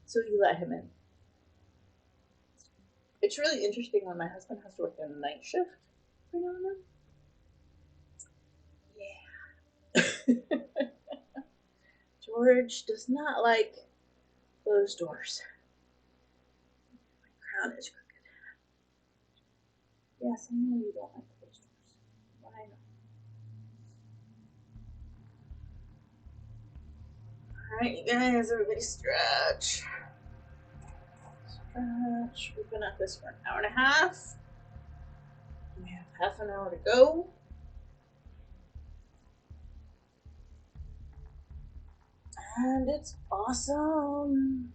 So you let him in. It's really interesting when my husband has to work a night shift every now and then. Yeah. George does not like closed doors. My crown is crooked. Yes, I know you don't like closed doors. But I know. Alright, you guys, everybody stretch. Stretch. We've been at this for an hour and a half. We have half an hour to go. And it's awesome.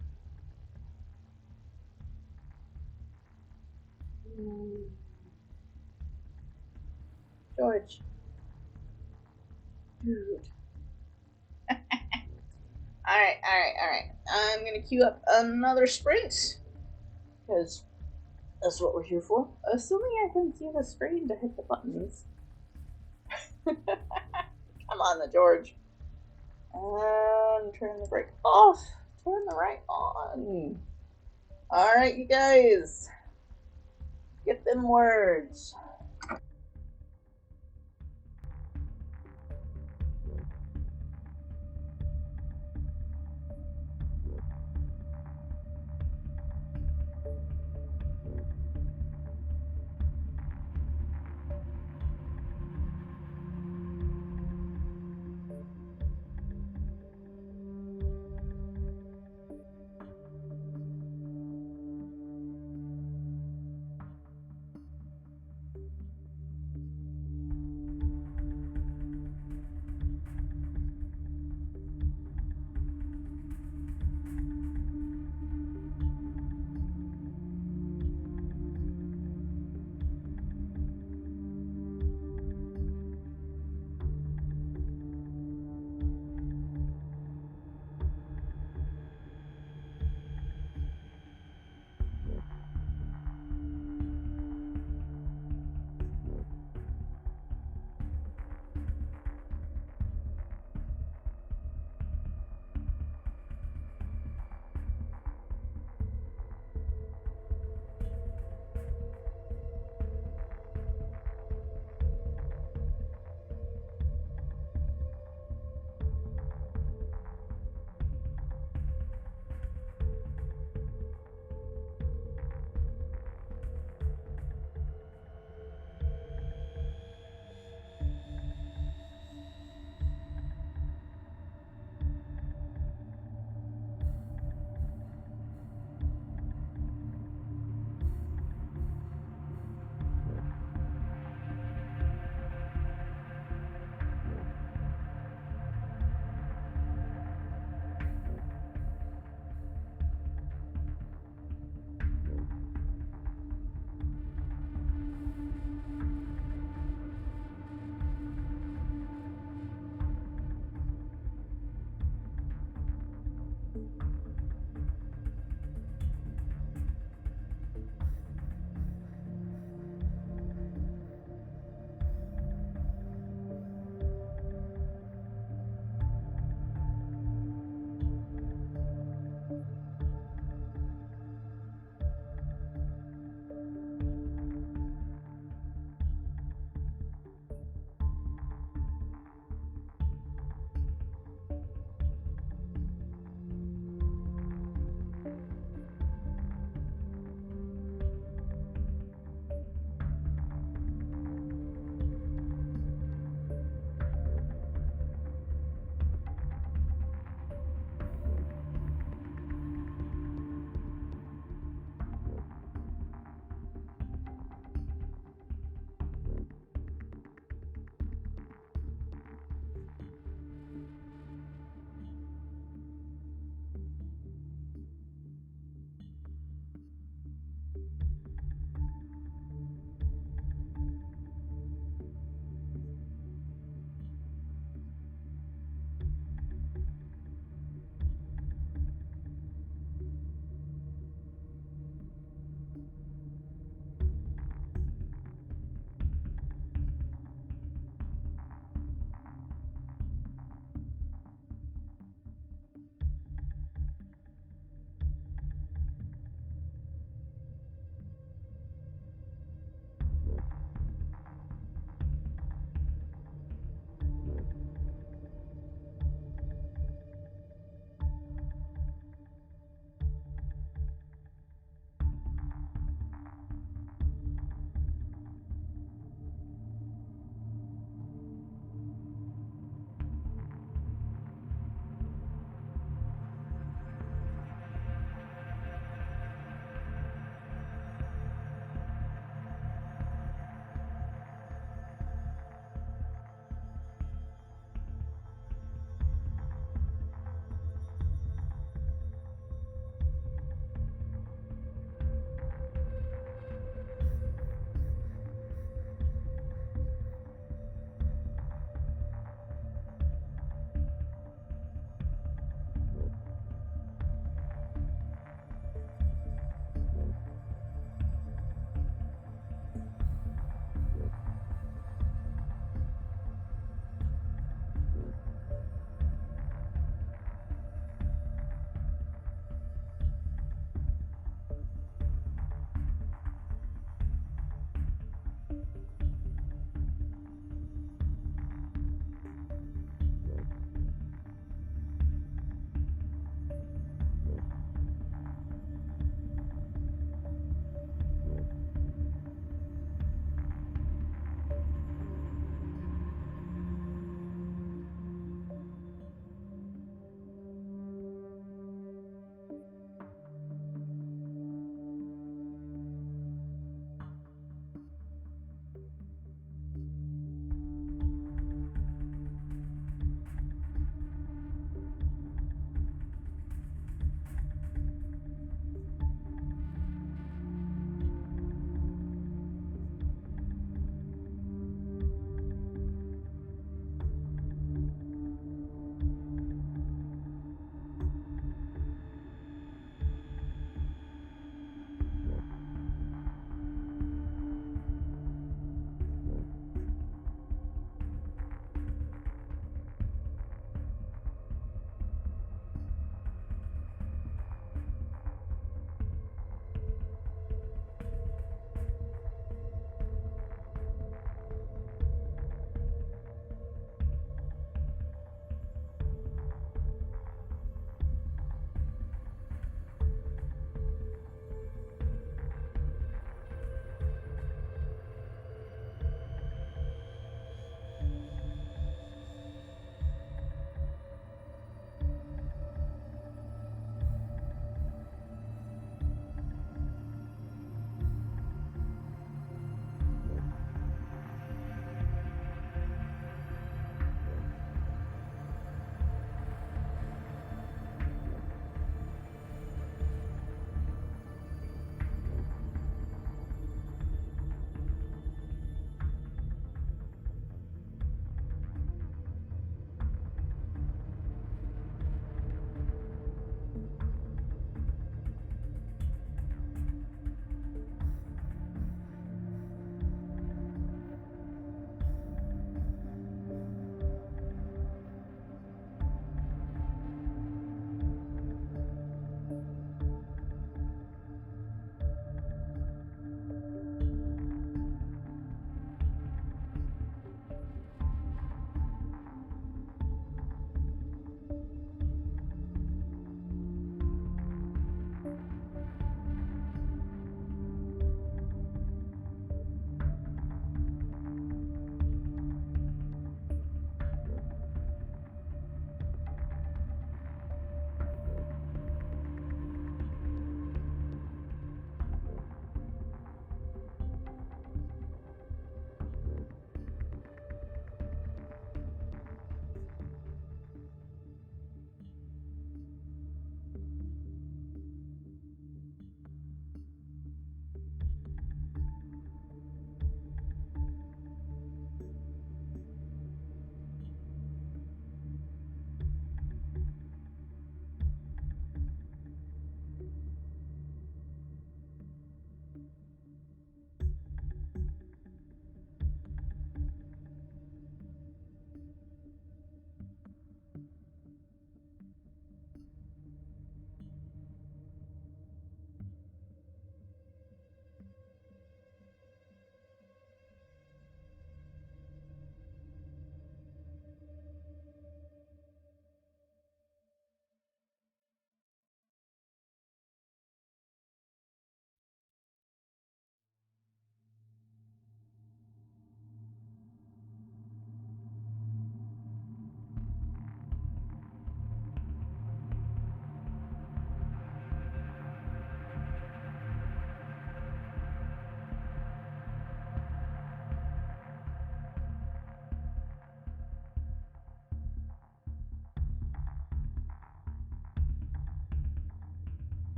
George. Dude. Alright. I'm gonna queue up another sprint. Because that's what we're here for. Assuming I can see the screen to hit the buttons. Come on, the George. And turn the brake off. Turn the right on. Alright, you guys. Get them words.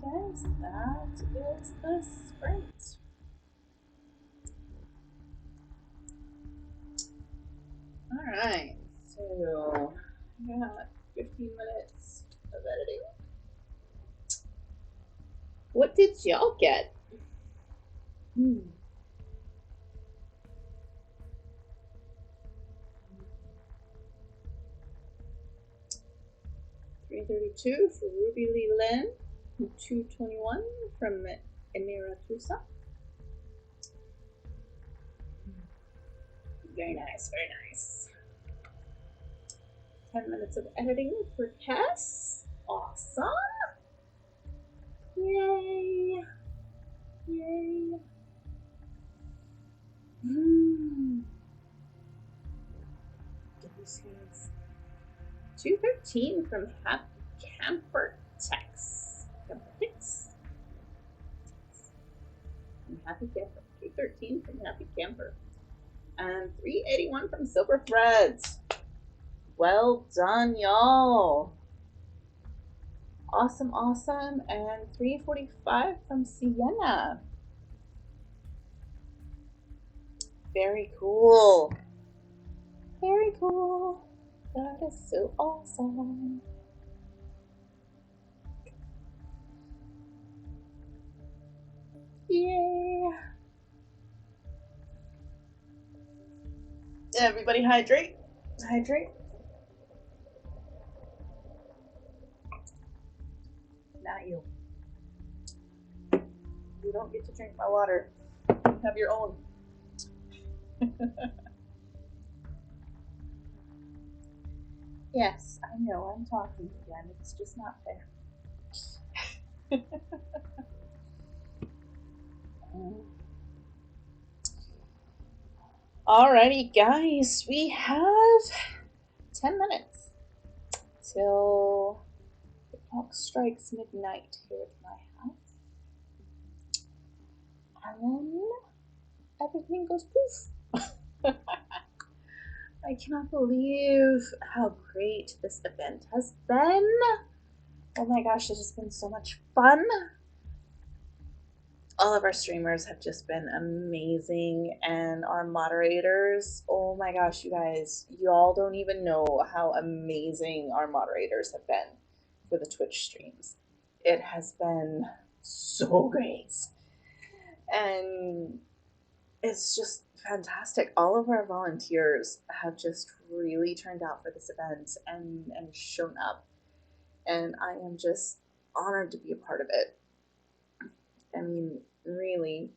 guys, that is the sprint. Alright, so I got 15 minutes of editing. What did y'all get? 332 for Ruby Lee Lin. 221 from Emira Tusa. Very nice, very nice. 10 minutes of editing for Cass. Awesome. Yay. Yay. 213 from Happy Camper Tex. Happy Camper. 213 from Happy Camper. And 381 from Silver Threads. Well done, y'all. Awesome, awesome. And 345 from Sienna. Very cool. Very cool. That is so awesome. Yay. Everybody hydrate. Hydrate. Not you. You don't get to drink my water. You have your own. Yes, I know, I'm talking again. It's just not fair. Alrighty, guys, we have 10 minutes till the clock strikes midnight here at my house. And then everything goes poof. I cannot believe how great this event has been. Oh my gosh, it has been so much fun. All of our streamers have just been amazing, and our moderators, oh my gosh, you guys, y'all don't even know how amazing our moderators have been for the Twitch streams. It has been so great. And it's just fantastic. All of our volunteers have just really turned out for this event and shown up. And I am just honored to be a part of it. I mean, really,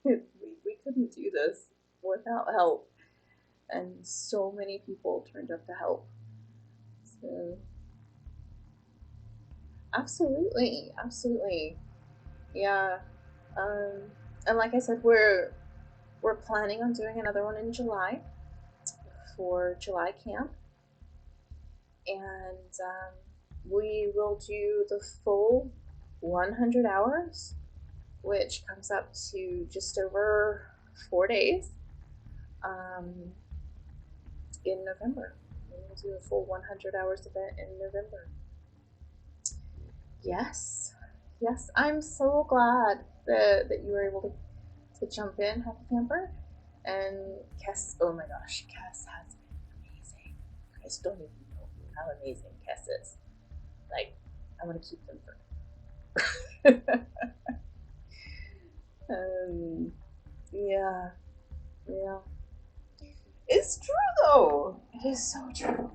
we couldn't do this without help. And so many people turned up to help. So, absolutely, absolutely. Yeah. And like I said, we're planning on doing another one in July for July camp. And we will do the full 100 hours, which comes up to just over 4 days in November. We'll do a full 100 hours event in November. Yes, yes, I'm so glad that you were able to jump in, Happy Camper. And Kess, oh my gosh, Kess has been amazing. You guys don't even know how amazing Kess is. Like, I want to keep them forever. Yeah. It's true though. It is so true.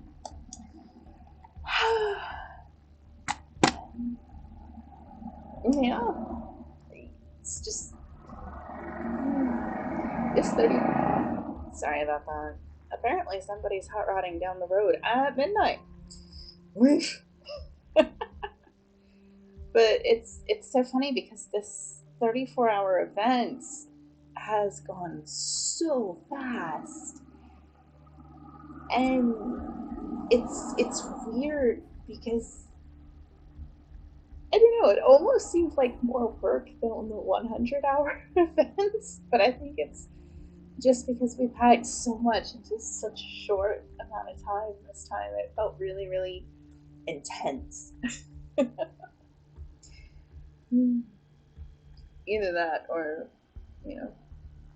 Yeah. It's just. It's 30. Sorry about that. Apparently somebody's hot rodding down the road at midnight. But it's so funny because this 34-hour event has gone so fast. And it's weird because I don't know, it almost seems like more work than the 100-hour events, but I think it's just because we packed so much into such a short amount of time this time. It felt really, really intense. Either that or, you know,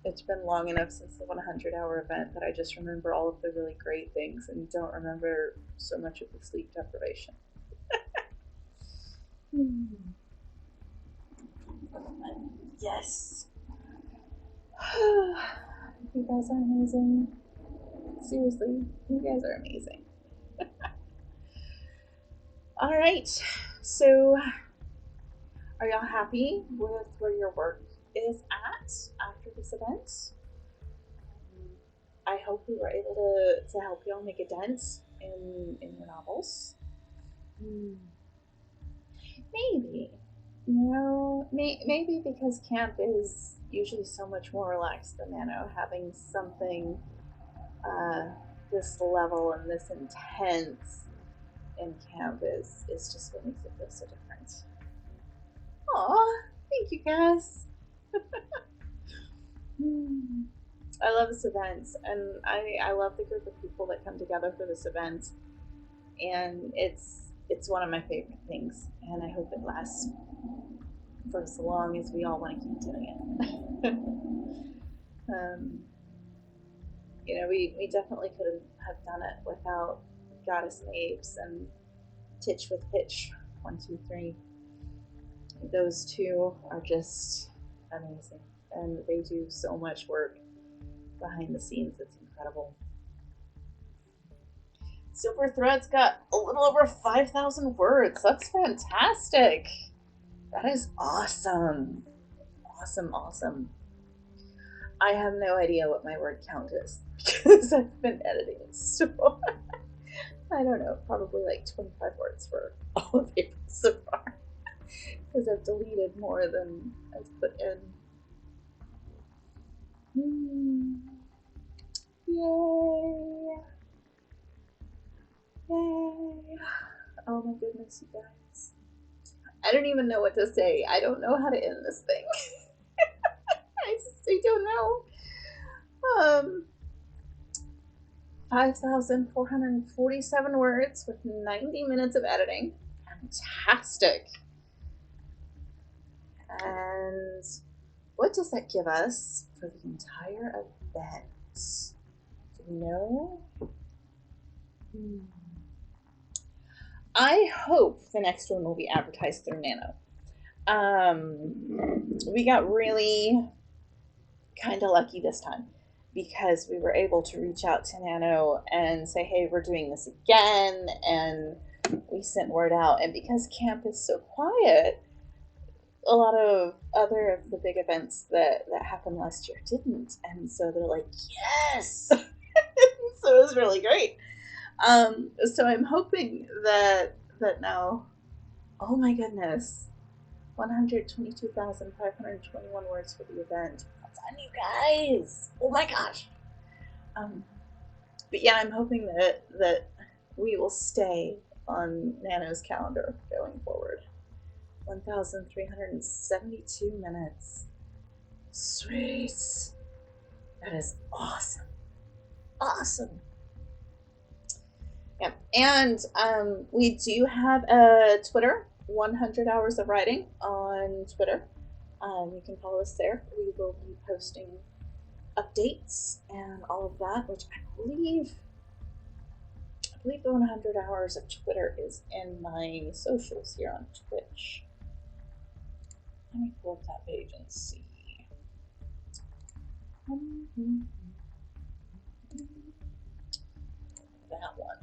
it's been long enough since the 100-hour event that I just remember all of the really great things and don't remember so much of the sleep deprivation. Yes. You guys are amazing. Seriously, you guys are amazing. All right. So, are y'all happy with where your work is at after this event? I hope we were able to help y'all make a dent in your novels. Maybe. Maybe because camp is usually so much more relaxed than Nano, having something this level and this intense in camp is just what makes it feel so different. Aw, thank you guys. I love this event, and I love the group of people that come together for this event, and it's one of my favorite things, and I hope it lasts for as long as we all want to keep doing it. We definitely couldn't have done it without Goddess Mapes and Titch with Pitch 123. Those two are just amazing, and they do so much work behind the scenes. It's incredible. Silver Thread's got a little over 5,000 words. That's fantastic. That is awesome. Awesome. I have no idea what my word count is because I've been editing it, so I don't know, probably like 25 words for all of it so far because I've deleted more than I've put in. Yay! Oh my goodness, you guys. I don't even know what to say. I don't know how to end this thing. I don't know. 5,447 words with 90 minutes of editing. Fantastic. And what does that give us for the entire event? Do we know? I hope the next one will be advertised through Nano. We got really kind of lucky this time because we were able to reach out to Nano and say, hey, we're doing this again, and we sent word out. And because camp is so quiet, a lot of other of the big events that happened last year didn't, and so they're like, yes. So it was really great. So I'm hoping that now, oh my goodness, 122,521 words for the event. That's on you guys. Oh my gosh. But yeah, I'm hoping that we will stay on Nano's calendar going forward. 1,372 minutes. Sweet. That is awesome. Awesome. Yep. And we do have a Twitter, 100 Hours of Writing on Twitter. You can follow us there. We will be posting updates and all of that, which I believe the 100 Hours of Twitter is in my socials here on Twitch. Let me pull up that page and see. That one.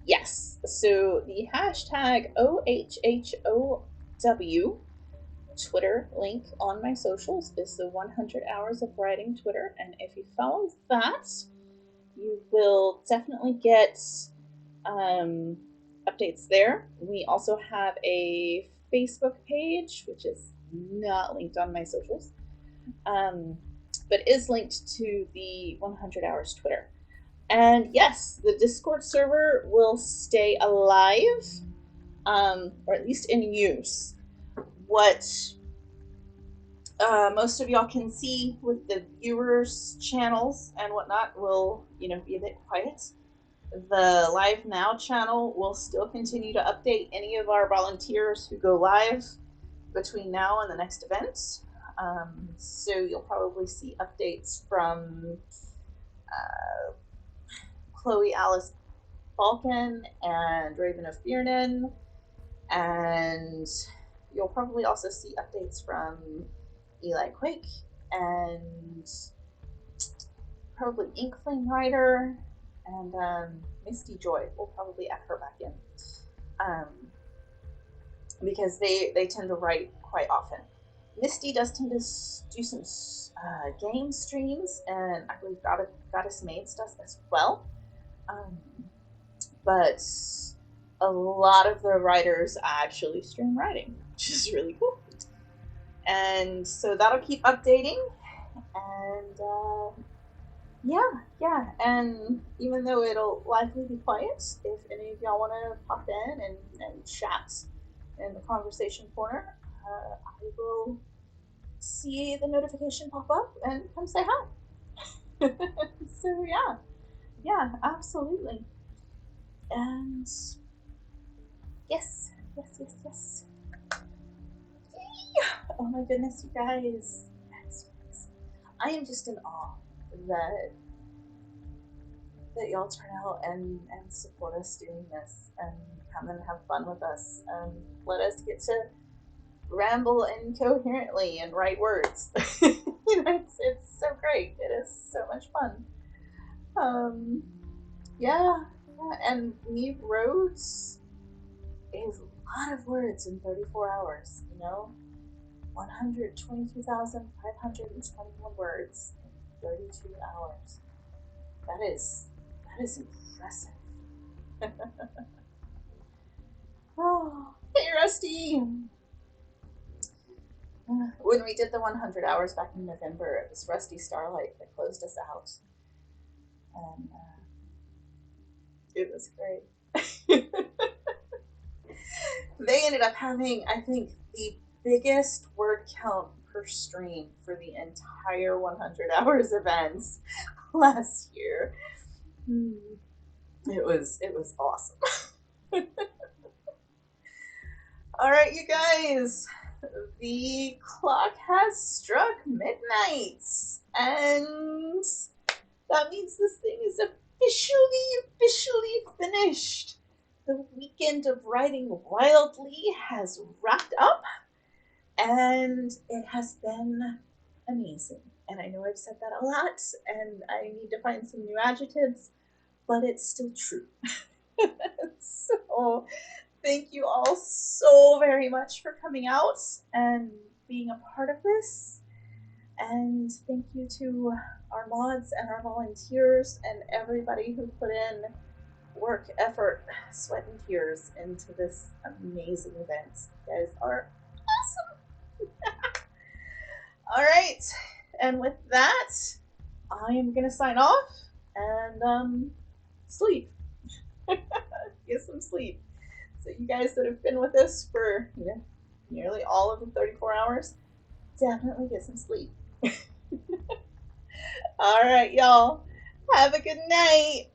Yes, so the hashtag OHHOW Twitter link on my socials is the 100 Hours of Writing Twitter, and if you follow that, you will definitely get updates there. We also have a Facebook page, which is not linked on my socials, but is linked to the 100 Hours Twitter. And yes, the Discord server will stay alive, or at least in use. What most of y'all can see with the viewers channels and whatnot will, be a bit quiet. The Live Now channel will still continue to update any of our volunteers who go live between now and the next event. So you'll probably see updates from Chloe Alice Balkan and Raven of Biernan, and you'll probably also see updates from Eli Quake and probably Inkflame Rider and Misty Joy. We'll probably add her back in because they tend to write quite often. Misty does tend to do some game streams, and I believe Goddess Maids does as well. But a lot of the writers actually stream writing, which is really cool. And so that'll keep updating. And yeah. And even though it'll likely be quiet, if any of y'all want to pop in and chat in the conversation corner, I will see the notification pop up and come say hi. So yeah, absolutely. And yes. Oh my goodness, you guys. I am just in awe that y'all turn out and support us doing this and come and have fun with us and let us get to ramble incoherently and write words. It's so great. It is so much fun. Yeah, and Neve Rhodes is a lot of words in 34 hours, 122,521 words in 32 hours. That is impressive. Oh, hey, Rusty! When we did the 100 hours back in November, it was Rusty Starlight that closed us out. And it was great. They ended up having, I think, the biggest word count per stream for the entire 100 hours events last year. It was awesome. All right, you guys, the clock has struck midnight, and that means this thing is officially finished. The weekend of writing wildly has wrapped up, and it has been amazing. And I know I've said that a lot, and I need to find some new adjectives, but it's still true. So thank you all so very much for coming out and being a part of this. And thank you to our mods and our volunteers and everybody who put in work, effort, sweat, and tears into this amazing event. You guys are awesome. All right. And with that, I am going to sign off and sleep. Get some sleep. So you guys that have been with us for nearly all of the 34 hours, definitely get some sleep. All right, y'all. Have a good night.